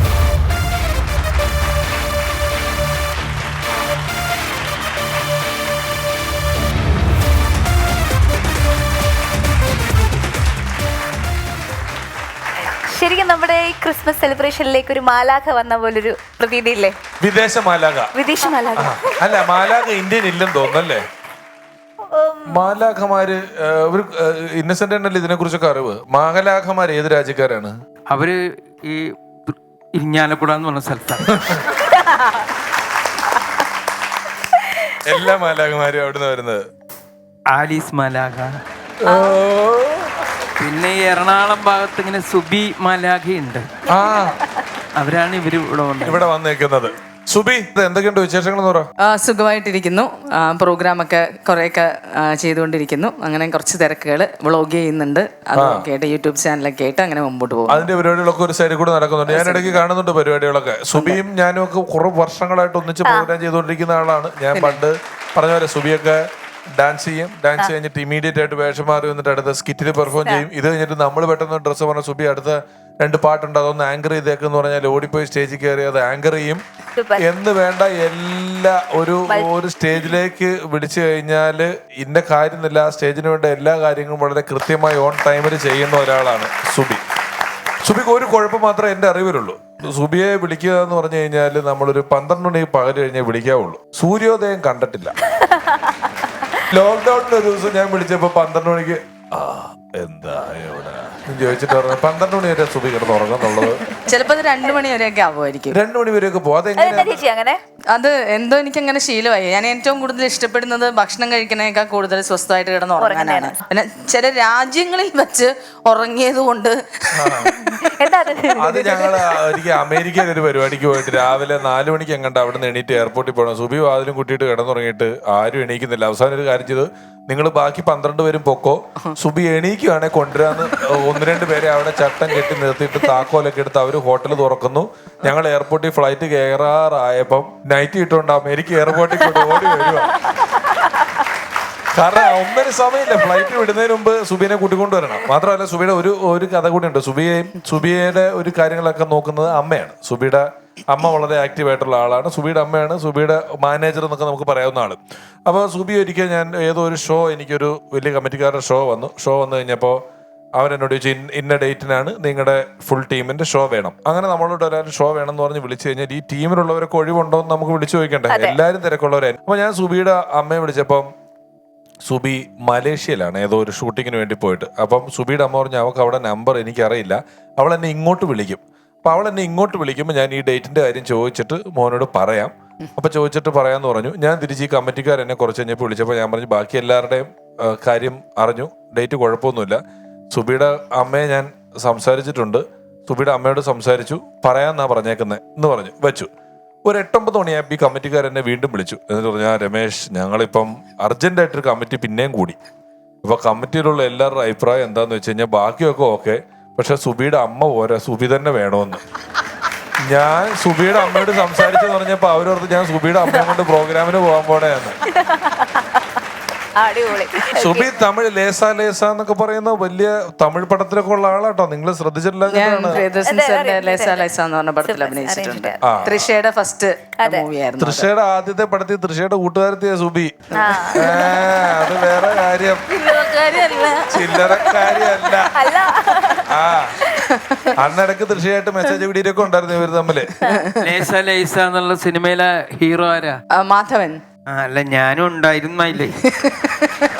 Speaker 1: ശരിക്കും നമ്മുടെ ഈ ക്രിസ്മസ് സെലിബ്രേഷനിലേക്ക് ഒരു മാലാഖ വന്ന പോലൊരു പ്രതീതിയില്ലേ?
Speaker 3: വിദേശ മാലാഖ.
Speaker 1: വിദേശ മാലാഖ
Speaker 3: അല്ല, മാലാഖ ഇന്ത്യൻ ഇല്ലെന്ന് തോന്നുന്നല്ലേ? മാലാഖമാര് ഒരു ഇന്നസെന്റ് ഉണ്ടല്ലോ ഇതിനെ കുറിച്ചൊക്കെ അറിവ്. മാലാഖമാർ ഏത് രാജ്യക്കാരാണ്?
Speaker 4: അവര് ഈ ഇരിഞ്ഞാലക്കുട എന്ന് പറഞ്ഞ സ്ഥലത്താണ്.
Speaker 3: എല്ലാ മാലാഖമാരും അവിടുന്ന് വരുന്നത്.
Speaker 4: ആലീസ് മാലാഖ, പിന്നെ ഈ എറണാകുളം ഭാഗത്ത് ഇങ്ങനെ സുബി മാലാഖയുണ്ട്. അവരാണ് ഇവിടെ
Speaker 3: വന്നേക്കുന്നത്. സുബി, എന്തൊക്കെയുണ്ട് വിശേഷങ്ങൾ എന്ന് പറ.
Speaker 6: സുഖമായിട്ടിരിക്കുന്നു. പ്രോഗ്രാമൊക്കെ കുറേയൊക്കെ ചെയ്തുകൊണ്ടിരിക്കുന്നു. അങ്ങനെ കുറച്ച് തിരക്കുകൾ, വ്ളോഗ് ചെയ്യുന്നുണ്ട്, അതൊക്കെ ആയിട്ട് യൂട്യൂബ് ചാനലൊക്കെ ആയിട്ട് അങ്ങനെ മുമ്പോട്ട് പോകും.
Speaker 3: അതിന്റെ പരിപാടികളൊക്കെ ഒരു സൈഡിൽ കൂടെ നടക്കുന്നുണ്ട്. ഞാൻ ഇടയ്ക്ക് കാണുന്നുണ്ട് പരിപാടികളൊക്കെ. സുബിയും ഞാനും ഒക്കെ കുറെ വർഷങ്ങളായിട്ട് ഒന്നിച്ച് പ്രോഗ്രാം ചെയ്തുകൊണ്ടിരിക്കുന്ന ആളാണ്. ഞാൻ പണ്ട് പറഞ്ഞ പോലെ സുബിയൊക്കെ ഡാൻസ് ചെയ്യും, ഡാൻസ് കഴിഞ്ഞിട്ട് ഇമീഡിയറ്റ് ആയിട്ട് വേഷം മാറി വന്നിട്ട് അടുത്ത സ്കിറ്റിൽ പെർഫോം ചെയ്യും. ഇത് കഴിഞ്ഞിട്ട് നമ്മൾ പെട്ടെന്ന് ഡ്രസ്സ് പറഞ്ഞ സുബി അടുത്ത 2 പാട്ടുണ്ട് അതൊന്ന് ആങ്കർ ചെയ്തേക്കെന്ന് പറഞ്ഞാൽ ഓടിപ്പോയി സ്റ്റേജിൽ കയറി അത് ആങ്കർ ചെയ്യും. എന്ന് വേണ്ട എല്ലാ ഒരു സ്റ്റേജിലേക്ക് വിളിച്ചു കഴിഞ്ഞാൽ ഇന്ന കാര്യമില്ല, സ്റ്റേജിന് വേണ്ട എല്ലാ കാര്യങ്ങളും വളരെ കൃത്യമായി ഓൺ ടൈമിൽ ചെയ്യുന്ന ഒരാളാണ് സുബി. സുബിക്ക് ഒരു കുഴപ്പം മാത്രമേ എൻ്റെ അറിവിലുള്ളൂ. സുബിയെ വിളിക്കുക എന്ന് പറഞ്ഞു കഴിഞ്ഞാൽ നമ്മളൊരു 12 മണി പകൽ കഴിഞ്ഞേ വിളിക്കാവുള്ളൂ. സൂര്യോദയം കണ്ടിട്ടില്ല. ലോക്ക്ഡൌണിൽ ഒരു ദിവസം ഞാൻ വിളിച്ചപ്പോ 12 മണിക്ക് എന്താ എവിടെ ചോദിച്ചിട്ട് പറഞ്ഞു 12 മണി വരെ സുബി കിടന്ന് ഉറങ്ങുന്നുള്ളത്.
Speaker 6: ചിലപ്പോ 2 മണി വരെയൊക്കെ ആവുമായിരിക്കും.
Speaker 3: 2 മണി വരെയൊക്കെ പോകും.
Speaker 6: അത് എന്തോ എനിക്ക് അങ്ങനെ ശീലമായി. ഞാൻ ഏറ്റവും കൂടുതൽ ഇഷ്ടപ്പെടുന്നത് ഭക്ഷണം കഴിക്കണേക്കാൾ കൂടുതൽ സ്വസ്ഥമായിട്ട് കിടന്ന് ഉറങ്ങാനാണ്. പിന്നെ ചില രാജ്യങ്ങളിൽ വെച്ച് ഉറങ്ങിയത് കൊണ്ട്
Speaker 3: അത് ഞങ്ങൾ ഒരിക്കൽ അമേരിക്കയിൽ ഒരു പരിപാടിക്ക് പോയിട്ട് രാവിലെ 4 മണിക്ക് എങ്ങാണ്ട് അവിടെ നിന്ന് എണീറ്റ് എയർപോർട്ടിൽ പോകണം. സുബി വാതിലും കൂട്ടിയിട്ട് കിടന്നുറങ്ങിയിട്ട് ആരും എണീക്കുന്നില്ല. അവസാനം ഒരു കാര്യം ചെയ്ത്, നിങ്ങൾ ബാക്കി 12 പേരും പൊക്കോ, സുബി എണീക്കുകയാണെങ്കിൽ കൊണ്ടുവരാന്ന് 1-2 പേരെ അവിടെ ചട്ടം കെട്ടി നിർത്തിയിട്ട് താക്കോലൊക്കെ എടുത്ത് അവര് ഹോട്ടൽ തുറക്കുന്നു. ഞങ്ങൾ എയർപോർട്ടിൽ ഫ്ലൈറ്റ് കയറാറായപ്പം നൈറ്റ് ഇട്ടുകൊണ്ട് അമേരിക്ക എയർപോർട്ടിൽ കൊണ്ട് ഓടി വരിക. കാരണം ഒന്നിനും സമയമില്ല. ഫ്ലൈറ്റ് വിടുന്നതിന് മുമ്പ് സുബിനെ കൂട്ടിക്കൊണ്ടുവരണം. മാത്രമല്ല സുബിയുടെ ഒരു കഥ കൂടിയുണ്ട്. സുബിയുടെ ഒരു കാര്യങ്ങളൊക്കെ നോക്കുന്നത് അമ്മയാണ്. സുബിയുടെ അമ്മ വളരെ ആക്റ്റീവ് ആയിട്ടുള്ള ആളാണ്. സുബിയുടെ അമ്മയാണ് സുബിയുടെ മാനേജർ എന്നൊക്കെ നമുക്ക് പറയാവുന്ന ആള്. അപ്പോൾ സുബി ഒരിക്കൽ ഞാൻ ഏതോ ഒരു ഷോ, എനിക്കൊരു വലിയ കമ്മിറ്റിക്കാരുടെ ഷോ വന്നു കഴിഞ്ഞപ്പോൾ അവരെന്നോട് ചോദിച്ചു, ഇന്ന ഡേറ്റിനാണ് നിങ്ങളുടെ ഫുൾ ടീമിന്റെ ഷോ വേണം. അങ്ങനെ നമ്മളോട് എല്ലാവരും ഷോ വേണം എന്ന് പറഞ്ഞ് വിളിച്ചു കഴിഞ്ഞാൽ ഈ ടീമിലുള്ളവരൊക്കെ ഒഴിവുണ്ടോ എന്ന് നമുക്ക് വിളിച്ചു ചോദിക്കണ്ടേ. എല്ലാവരും തിരക്കുള്ളവരായിരുന്നു. അപ്പോൾ ഞാൻ സുബിയുടെ അമ്മയെ വിളിച്ചപ്പം സുബി മലേഷ്യയിലാണ് ഏതോ ഒരു ഷൂട്ടിങ്ങിന് വേണ്ടി പോയിട്ട്. അപ്പം സുബിയുടെ അമ്മ പറഞ്ഞു അവൾക്ക് അവിടെ നമ്പർ എനിക്കറിയില്ല, അവൾ എന്നെ ഇങ്ങോട്ട് വിളിക്കും. അപ്പോൾ അവൾ എന്നെ ഇങ്ങോട്ട് വിളിക്കുമ്പോൾ ഞാൻ ഈ ഡേറ്റിന്റെ കാര്യം ചോദിച്ചിട്ട് മോനോട് പറയാം. അപ്പോൾ ചോദിച്ചിട്ട് പറയാമെന്ന് പറഞ്ഞു. ഞാൻ തിരിച്ച് ഈ കമ്മിറ്റിക്കാർ എന്നെ കുറച്ച് കഴിഞ്ഞപ്പോൾ വിളിച്ചപ്പോൾ ഞാൻ പറഞ്ഞു ബാക്കി എല്ലാവരുടെയും കാര്യം അറിഞ്ഞു, ഡേറ്റ് കുഴപ്പമൊന്നുമില്ല. സുബിയുടെ അമ്മയെ ഞാൻ സംസാരിച്ചിട്ടുണ്ട്, സുബിയുടെ അമ്മയോട് സംസാരിച്ചു, പറയാമെന്നാ പറഞ്ഞേക്കുന്നത് എന്ന് പറഞ്ഞു വെച്ചു. ഒരു 8-9 മണിയായപ്പോൾ ഈ കമ്മിറ്റിക്കാർ എന്നെ വീണ്ടും വിളിച്ചു. എന്നിട്ട് പറഞ്ഞു, രമേശ്, ഞങ്ങളിപ്പം അർജന്റായിട്ടൊരു കമ്മിറ്റി പിന്നെയും കൂടി. അപ്പോൾ കമ്മിറ്റിയിലുള്ള എല്ലാവരുടെ അഭിപ്രായം എന്താണെന്ന് വെച്ച് കഴിഞ്ഞാൽ ബാക്കിയൊക്കെ ഓക്കെ, പക്ഷെ സുബിയുടെ അമ്മ പോരാ, സുബി തന്നെ വേണമെന്ന്. ഞാൻ സുബിയുടെ അമ്മയോട് സംസാരിച്ചെന്ന് പറഞ്ഞപ്പോ അവരോർത്ത് ഞാൻ സുബിയുടെ അമ്മയെ കൊണ്ട് പ്രോഗ്രാമിന് പോകാൻ പോണെയാണ്.
Speaker 1: അടിപൊളി.
Speaker 3: സുബി തമിഴ് ലേസ ലേസ എന്നൊക്കെ പറയുന്ന വലിയ തമിഴ് പടത്തിലൊക്കെ ഉള്ള ആളാട്ടോ. നിങ്ങൾ ശ്രദ്ധിച്ചിട്ടില്ല?
Speaker 6: ഞാൻ പ്രിയദർശൻ സാറിന്റെ ലേസ ലേസ എന്ന് പറഞ്ഞ പടത്തിൽ അഭിനയിച്ചിട്ടുണ്ട്. തൃഷയുടെ ഫസ്റ്റ് മൂവിയായിരുന്നു.
Speaker 3: തൃഷയുടെ ആദ്യത്തെ പടത്തിൽ തൃഷയുടെ കൂട്ടുകാരത്തിയ സുബി. അത് വേറെ കാര്യം, ചില്ലറക്കാരിയല്ല. ആ അന്നിടക്ക് തൃഷയായിട്ട് മെസ്സേജ് വീഡിയോക്കെ ഉണ്ടായിരുന്നു ഇവര് തമ്മില്.
Speaker 4: ലേസ ലേസ എന്നുള്ള സിനിമയിലെ ഹീറോ ആരാ?
Speaker 6: മാധവൻ.
Speaker 4: അല്ല, ഞാനും ഉണ്ടായിരുന്നില്ലേ.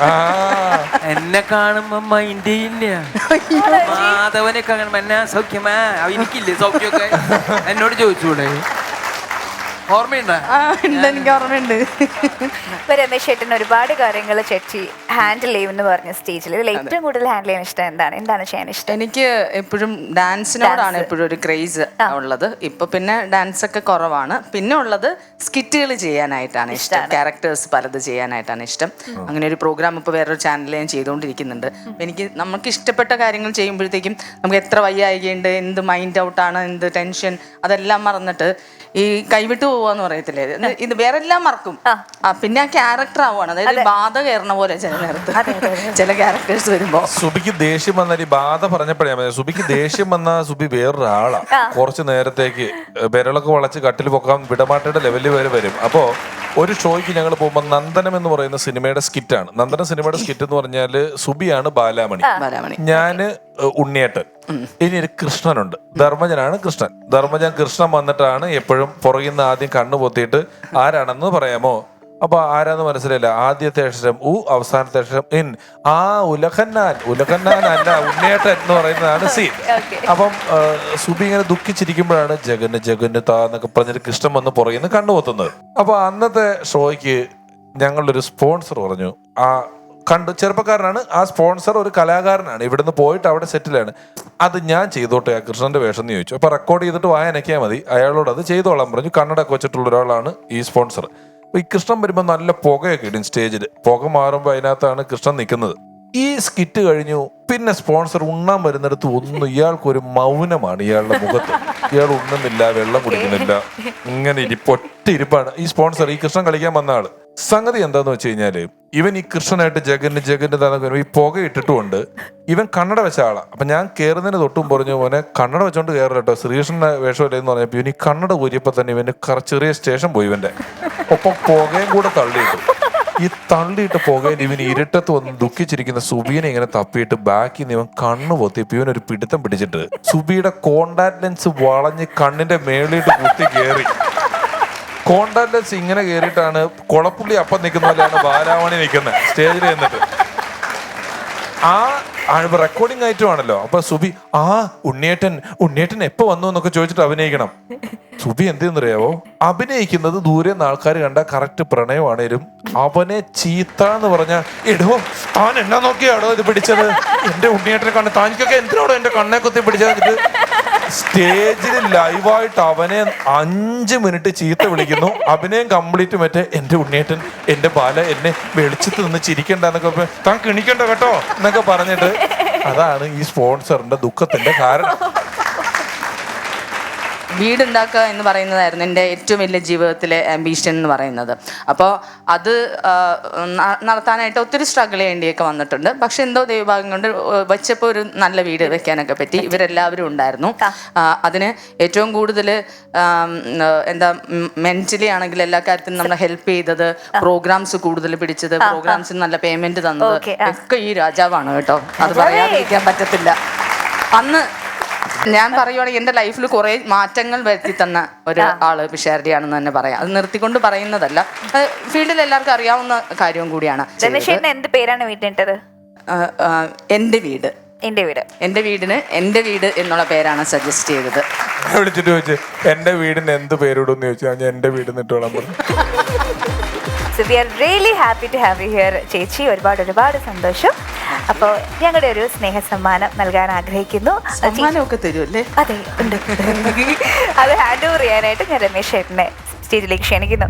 Speaker 4: എന്നെ കാണുമ്പോ മൈൻഡ് ഇല്ല. മാധവനെ കാണുമ്പോ എന്നാ സൗഖ്യമാ, എനിക്കില്ലേ സൗഖ്യമൊക്കെ? എന്നോട് ചോദിച്ചൂടെ? ഓർമ്മയുണ്ടോ?
Speaker 6: എനിക്ക് ഓർമ്മയുണ്ട്.
Speaker 1: ഇപ്പൊ രമേശ് ചേട്ടൻ ഒരുപാട് കാര്യങ്ങൾ ചേച്ചി ഹാൻഡിൽ ചെയ്യുമെന്ന് പറഞ്ഞ സ്റ്റേജിൽ ഇതിൽ ഏറ്റവും കൂടുതൽ ഹാൻഡിൽ ചെയ്യാൻ ഇഷ്ടം എന്താണ് ചെയ്യാൻ ഇഷ്ടം?
Speaker 6: എനിക്ക് എപ്പോഴും ഡാൻസിനോടാണ് എപ്പോഴും ഒരു ക്രേസ് ഉള്ളത്. ഇപ്പൊ പിന്നെ ഡാൻസ് ഒക്കെ കുറവാണ്. പിന്നെ ഉള്ളത് സ്കിറ്റുകൾ ചെയ്യാനായിട്ടാണ് ഇഷ്ടം. ക്യാരക്ടേഴ്സ് പലത് ചെയ്യാനായിട്ടാണ് ഇഷ്ടം. അങ്ങനെ ഒരു പ്രോഗ്രാം ഇപ്പൊ വേറൊരു ചാനലിൽ ഞാൻ ചെയ്തുകൊണ്ടിരിക്കുന്നുണ്ട്. എനിക്ക് നമുക്ക് ഇഷ്ടപ്പെട്ട കാര്യങ്ങൾ ചെയ്യുമ്പോഴത്തേക്കും നമുക്ക് എത്ര വയ്യായികയുണ്ട്, എന്ത് മൈൻഡ് ഔട്ടാണ്, എന്ത് ടെൻഷൻ, അതെല്ലാം മറന്നിട്ട് ഈ കൈവിട്ട് പോവാന്ന് പറയത്തില്ലേ, ഇത് വേറെ എല്ലാം മറക്കും. പിന്നെ ആ ക്യാരക്ടർ ആവുകയാണ്. അതായത് ബാധ കയറണ പോലെ ചില നേരത്ത് ചില ക്യാരക്ടേഴ്സ് വരുമ്പോ.
Speaker 3: സുബിക്ക് ദേഷ്യം വന്നാൽ ഈ ബാധ പറഞ്ഞപ്പോഴേ സുബിക്ക് ദേഷ്യം വന്ന സുബി വേറൊരാളാ. കുറച്ചു നേരത്തേക്ക് വിരളൊക്കെ വളച്ച് കട്ടിൽ പൊക്കാൻ വിടമാട്ടയുടെ ലെവലിൽ വരെ വരും. അപ്പോ ഒരു ഷോയ്ക്ക് ഞങ്ങൾ പോകുമ്പോൾ നന്ദനം എന്ന് പറയുന്ന സിനിമയുടെ സ്കിറ്റാണ്. നന്ദനം സിനിമയുടെ സ്കിറ്റ് എന്ന് പറഞ്ഞാല് സുബിയാണ് ബാലാമണി, ഞാന് ഉണ്ണിയേട്ടൻ, ഇനി ഒരു കൃഷ്ണനുണ്ട്, ധർമ്മജനാണ് കൃഷ്ണൻ. കൃഷ്ണൻ വന്നിട്ടാണ് എപ്പോഴും പുറകിന്ന് ആദ്യം കണ്ണു പൊത്തിയിട്ട് ആരാണെന്ന് പറയാമോ? അപ്പൊ ആരാന്ന് മനസ്സിലായില്ല. ആദ്യത്തെ അക്ഷരം ഉ, അവസാനത്തെ അക്ഷരം ഇൻ. ഉലഖന്നാൻ അല്ല, ഉണ്ണിയേട്ടൻ എന്ന് പറയുന്നതാണ് സീൻ. അപ്പം സുബി ഇങ്ങനെ ദുഃഖിച്ചിരിക്കുമ്പോഴാണ് ജഗന് താ എന്നൊക്കെ പറഞ്ഞിട്ട് കൃഷ്ണൻ വന്ന് പുറകിന്ന് കണ്ണുപൊത്തുന്നത്. അപ്പൊ അന്നത്തെ ഷോയ്ക്ക് ഞങ്ങളുടെ ഒരു സ്പോൺസർ പറഞ്ഞു, ചെറുപ്പക്കാരനാണ് ആ സ്പോൺസർ, ഒരു കലാകാരനാണ്, ഇവിടുന്ന് പോയിട്ട് അവിടെ സെറ്റിലാണ്, അത് ഞാൻ ചെയ്തോട്ടെ ആ കൃഷ്ണന്റെ വേഷം എന്ന് ചോദിച്ചു. അപ്പൊ റെക്കോർഡ് ചെയ്തിട്ട് വായനയ്ക്കാൽ മതി, അയാളോട് അത് ചെയ്തോളാൻ പറഞ്ഞു. കണ്ണടയൊക്കെ വെച്ചിട്ടുള്ള ഒരാളാണ് ഈ സ്പോൺസർ. ഈ കൃഷ്ണൻ വരുമ്പോൾ നല്ല പുകയൊക്കെ ഇടും സ്റ്റേജിൽ. പുക മാറുമ്പോൾ അതിനകത്താണ് കൃഷ്ണൻ നിൽക്കുന്നത്. ഈ സ്കിറ്റ് കഴിഞ്ഞു. പിന്നെ സ്പോൺസർ ഉണ്ണാൻ വരുന്നിടത്ത് ഒന്നും, ഇയാൾക്കൊരു മൗനമാണ് ഇയാളുടെ മുഖത്ത്. ഇയാൾ ഉണ്ണുന്നില്ല, വെള്ളം കുടിക്കുന്നില്ല, ഇങ്ങനെ ഒറ്റ ഇരിപ്പാണ്. ഈ സ്പോൺസർ ഈ കൃഷ്ണൻ കളിക്കാൻ വന്ന ആള്. സംഗതി എന്താന്ന് വെച്ച് കഴിഞ്ഞാല് ഇവൻ ഈ കൃഷ്ണനായിട്ട് ജഗന് താന്നൊക്കെ ഈ പുക ഇട്ടിട്ടുകൊണ്ട് ഇവൻ കണ്ണട വെച്ച ആളാ. അപ്പൊ ഞാൻ കയറുന്നതിന് തൊട്ടും പറഞ്ഞു, മോനെ കണ്ണട വെച്ചോണ്ട് കയറില്ല കേട്ടോ, ശ്രീകൃഷ്ണന്റെ വേഷമല്ലേ എന്ന് പറഞ്ഞപ്പോ ഇവൻ ഈ കണ്ണട ഊരിയപ്പോ തന്നെ ഇവന് ചെറിയ സ്റ്റേഷൻ പോയി. ഇവന്റെ ഒപ്പം പുകയും കൂടെ തള്ളിയിട്ടു. ഈ തള്ളിയിട്ട് പുകയിൽ ഇവൻ ഇരുട്ടത്ത് വന്ന് ദുഃഖിച്ചിരിക്കുന്ന സുബീനെ ഇങ്ങനെ തപ്പിയിട്ട് ബാക്കിൽ നിന്ന് ഇവൻ കണ്ണു പൊത്തിയപ്പോ ഇവനൊരു പിടുത്തം പിടിച്ചിട്ട് സുബിയുടെ കോണ്ടാക്ട് ലെൻസ് വളഞ്ഞ് കണ്ണിന്റെ മേളിയിട്ട് കുത്തി കയറി. കോണ്ടാക്ട് ലെൻസ് ഇങ്ങനെ കയറിയിട്ടാണ് കൊളപ്പുള്ളി അപ്പം നിൽക്കുന്ന പോലെയാണ് ബാലാമണി നിൽക്കുന്നത് സ്റ്റേജിൽ നിന്നിട്ട്. ആ റെക്കോർഡിംഗ് ആയിട്ടുമാണല്ലോ. അപ്പൊ സുബി ഉണ്ണിയേട്ടൻ എപ്പോ വന്നു എന്നൊക്കെ ചോദിച്ചിട്ട് അഭിനയിക്കണം. സുബി എന്തെന്നറിയാവോ, അഭിനയിക്കുന്നത് ദൂരെ നിന്ന് ആൾക്കാർ കണ്ട കറക്റ്റ് പ്രണയമാണേലും അവനെ ചീത്ത എന്ന് പറഞ്ഞ, എടോ താൻ എന്നാ നോക്കിയാടോ ഇത് പിടിച്ചത്, എന്റെ ഉണ്ണിയേട്ടനെ കണ്ട് താനിക്കൊക്കെ എന്തിനാടോ എന്റെ കണ്ണെ കുത്തി പിടിച്ചത്. സ്റ്റേജിൽ ലൈവായിട്ട് അവനെ 5 മിനിറ്റ് ചീത്ത വിളിക്കുന്നു. അഭിനയം കംപ്ലീറ്റ് മറ്റേ എന്റെ ഉണ്ണിയേട്ടൻ, എന്റെ ബാല എന്നെ വെളിച്ചത്ത് നിന്ന് ചിരിക്കണ്ടെന്നൊക്കെ, താൻ കിണിക്കണ്ട കേട്ടോ എന്നൊക്കെ പറഞ്ഞിട്ട്. അതാണ് ഈ സ്പോൺസറിന്റെ ദുഃഖത്തിന്റെ കാരണം.
Speaker 6: വീടുണ്ടാക്കുക എന്ന് പറയുന്നതായിരുന്നു എൻ്റെ ഏറ്റവും വലിയ ജീവിതത്തിലെ ആംബിഷൻ എന്ന് പറയുന്നത്. അപ്പോൾ അത് നടത്താനായിട്ട് ഒത്തിരി സ്ട്രഗിൾ ചെയ്യേണ്ടിയൊക്കെ വന്നിട്ടുണ്ട്. പക്ഷെ എന്തോ ദൈവഭാഗ്യം കൊണ്ട് വെച്ചപ്പോൾ ഒരു നല്ല വീട് വെക്കാനൊക്കെ പറ്റി. ഇവരെല്ലാവരും ഉണ്ടായിരുന്നു. അതിന് ഏറ്റവും കൂടുതൽ മെന്റലി ആണെങ്കിൽ എല്ലാ കാര്യത്തിനും നമ്മളെ ഹെൽപ്പ് ചെയ്തത്, പ്രോഗ്രാംസ് കൂടുതൽ പിടിച്ചത്, പ്രോഗ്രാംസിന് നല്ല പേയ്മെന്റ് തന്നത് ഒക്കെ ഈ രാജാവാണ് കേട്ടോ. അത് പറയാതിരിക്കാൻ പറ്റത്തില്ല. അന്ന് ഞാൻ പറയുവാണെങ്കിൽ എൻ്റെ ലൈഫിൽ കുറെ മാറ്റങ്ങൾ വരുത്തി തന്ന ഒരു ആള് പിഷാരടിയാണെന്ന് തന്നെ പറയാം. അത് നിർത്തിക്കൊണ്ട് പറയുന്നതല്ല, ഫീൽഡിൽ എല്ലാവർക്കും അറിയാവുന്ന കാര്യവും കൂടിയാണ്.
Speaker 1: എന്ത് പേരാണ് വീട്ടിട്ടത്?
Speaker 6: എൻ്റെ വീടിന് എൻ്റെ വീട് എന്നുള്ള പേരാണ് സജസ്റ്റ് ചെയ്തത്.
Speaker 3: വിളിച്ചിട്ട് ചോദിച്ചു എന്റെ വീടിന് എന്ത് പേരിടും ചോദിച്ചു. ഞാൻ എന്റെ വീട് നിട്ടോളാൻ പറഞ്ഞു.
Speaker 1: So we are really happy to have you here ചേച്ചി. ഒരുപാട് സന്തോഷം. അപ്പോൾ ഞങ്ങളുടെ ഒരു സ്നേഹ സമ്മാനം നൽകാൻ ആഗ്രഹിക്കുന്നു.
Speaker 6: സമ്മാനമൊക്കെ തരുമല്ലേ?
Speaker 1: അതെ, ഉണ്ട്. അത് ഹാൻഡ് ഓവർ ചെയ്യാനായിട്ട് ഞാൻ രമേശ് ചേട്ടനെ സ്റ്റേജിലേക്ക് ക്ഷണിക്കുന്നു.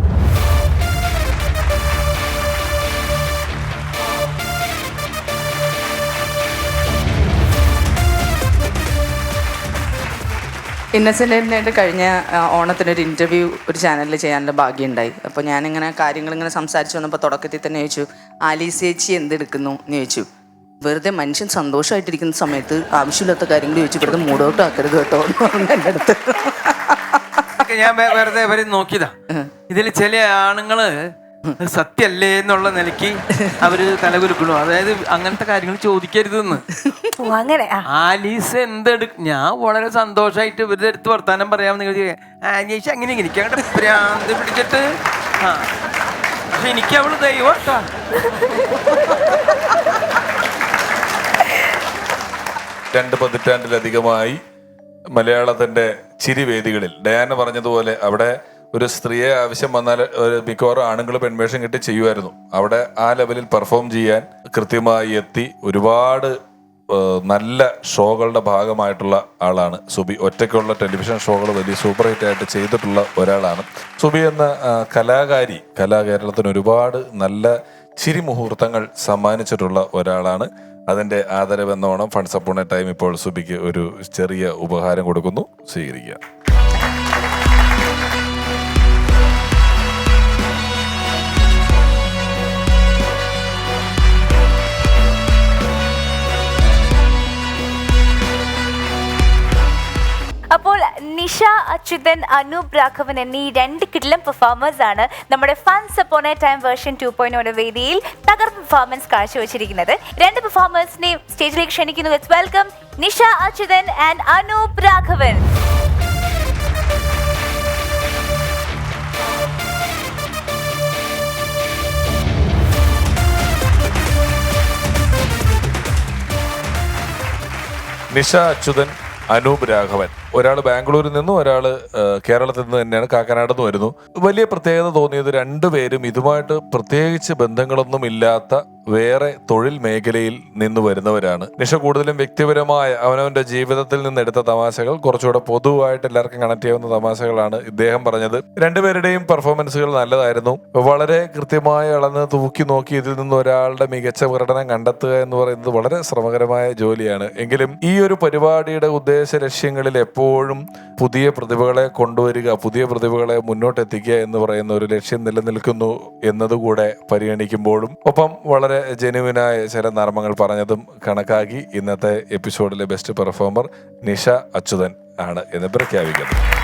Speaker 6: ഇന്നസെൻറ്റിനായിട്ട് കഴിഞ്ഞ ഓണത്തിനൊരു ഇൻ്റർവ്യൂ ഒരു ചാനലിൽ ചെയ്യാനുള്ള ഭാഗ്യം ഉണ്ടായി. അപ്പോൾ ഞാനിങ്ങനെ കാര്യങ്ങളിങ്ങനെ സംസാരിച്ച് വന്നപ്പോൾ തുടക്കത്തിൽ തന്നെ ചോദിച്ചു, ആലീസ് ചേച്ചി എന്തെടുക്കുന്നു എന്ന് ചോദിച്ചു. വെറുതെ മനുഷ്യൻ സന്തോഷമായിട്ടിരിക്കുന്ന സമയത്ത് ആവശ്യമില്ലാത്ത കാര്യങ്ങൾ ചോദിച്ചു വെറുതെ മൂടൗട്ട് ആക്കരുത് കേട്ടോ എന്ന് പറഞ്ഞു എൻ്റെ അടുത്ത്.
Speaker 4: ഞാൻ വെറുതെ അവരെ നോക്കിയതാ. ഇതിൽ ചില ആണുങ്ങള് സത്യല്ലേ എന്നുള്ള നിലയ്ക്ക് അവര് തലകുലുക്കണു. അതായത് അങ്ങനത്തെ കാര്യങ്ങൾ ചോദിക്കരുതെന്ന്.
Speaker 1: അങ്ങനെ
Speaker 4: ആലീസ് ഞാൻ വളരെ സന്തോഷമായിട്ട് ഇവരുടെ അടുത്ത് വർത്താനം പറയാമെന്ന് ആലീസ് അങ്ങനെ എനിക്ക് അങ്ങോട്ട് ഭ്രാന്ത് പിടിച്ചിട്ട് പക്ഷെ എനിക്ക് അവള് ദൈവട്ടാ.
Speaker 3: രണ്ട് പതിറ്റാണ്ടിലധികമായി മലയാളത്തിന്റെ ചിരിവേദികളിൽ ഡയാന പറഞ്ഞതുപോലെ അവിടെ ഒരു സ്ത്രീയെ ആവശ്യം വന്നാൽ മിക്കവാറും ആണുങ്ങൾ പെൺവേഷം കെട്ടി ചെയ്യുമായിരുന്നു. അവിടെ ആ ലെവലിൽ പെർഫോം ചെയ്യാൻ കൃത്യമായി എത്തി ഒരുപാട് നല്ല ഷോകളുടെ ഭാഗമായിട്ടുള്ള ആളാണ് സുബി. ഒറ്റയ്ക്കുള്ള ടെലിവിഷൻ ഷോകൾ വലിയ സൂപ്പർ ഹിറ്റ് ആയിട്ട് ചെയ്തിട്ടുള്ള ഒരാളാണ് സുബി എന്ന കലാകാരി. കേരളത്തിന് ഒരുപാട് നല്ല ചിരി മുഹൂർത്തങ്ങൾ സമ്മാനിച്ചിട്ടുള്ള ഒരാളാണ്. അതിന്റെ ആദരവെന്നോണം ഫണ്ട്സ് അപ്പോൺ എ ടൈം ഇപ്പോൾ സുബിക്ക് ഒരു ചെറിയ ഉപഹാരം കൊടുക്കുന്നു, സ്വീകരിക്കുക.
Speaker 1: അപ്പോൾ നിഷ അച്യുതൻ, അനൂപ് രാഘവൻ എന്നീ 2 കിടിലം പെർഫോമേഴ്സ് ആണ് നമ്മുടെ ഫൺസ് അപ്പോൺ എ ടൈം വേർഷൻ 2.0 വേദിയിൽ തകർപ്പ് പെർഫോമൻസ് കാഴ്ചവെച്ചിരിക്കുന്നത്. 2 പെർഫോമേഴ്സിനെയും സ്റ്റേജിലേക്ക് ക്ഷണിക്കുന്നു. Let's welcome Nisha Achuthan and Anoop Raghavan.
Speaker 3: Nisha Achuthan, Anoop Raghavan. ഒരാൾ ബാംഗ്ലൂരിൽ നിന്നും ഒരാൾ കേരളത്തിൽ നിന്ന് തന്നെയാണ്, കാക്കനാട് നിന്ന് വരുന്നു. വലിയ പ്രത്യേകത തോന്നിയത് രണ്ടുപേരും ഇതുമായിട്ട് പ്രത്യേകിച്ച് ബന്ധങ്ങളൊന്നും ഇല്ലാത്ത വേറെ തൊഴിൽ മേഖലയിൽ നിന്ന് വരുന്നവരാണ്. നിഷ കൂടുതലും വ്യക്തിപരമായ അവനവന്റെ ജീവിതത്തിൽ നിന്ന് എടുത്ത തമാശകൾ, കുറച്ചുകൂടെ പൊതുവായിട്ട് എല്ലാവർക്കും കണക്ട് ചെയ്യാവുന്ന തമാശകളാണ് ഇദ്ദേഹം പറഞ്ഞത്. രണ്ടുപേരുടെയും പെർഫോമൻസുകൾ നല്ലതായിരുന്നു. വളരെ കൃത്യമായി അളന്ന് തൂക്കി നോക്കി ഇതിൽ നിന്ന് ഒരാളുടെ മികച്ച പ്രകടനം കണ്ടെത്തുക എന്ന് പറയുന്നത് വളരെ ശ്രമകരമായ ജോലിയാണ്. എങ്കിലും ഈ ഒരു പരിപാടിയുടെ ഉദ്ദേശ ലക്ഷ്യങ്ങളിൽ എപ്പോഴും പുതിയ പ്രതിഭകളെ കൊണ്ടുവരിക, പുതിയ പ്രതിഭകളെ മുന്നോട്ടെത്തിക്കുക എന്ന് പറയുന്ന ഒരു ലക്ഷ്യം നിലനിൽക്കുന്നു എന്നതുകൂടെ പരിഗണിക്കുമ്പോഴും ഒപ്പം വളരെ ജെനുവിനായ ചില നർമ്മങ്ങൾ പറഞ്ഞതും കണക്കാക്കി ഇന്നത്തെ എപ്പിസോഡിലെ ബെസ്റ്റ് പെർഫോമർ നിഷ അച്യുതൻ ആണ് എന്ന് പ്രഖ്യാപിക്കുന്നു.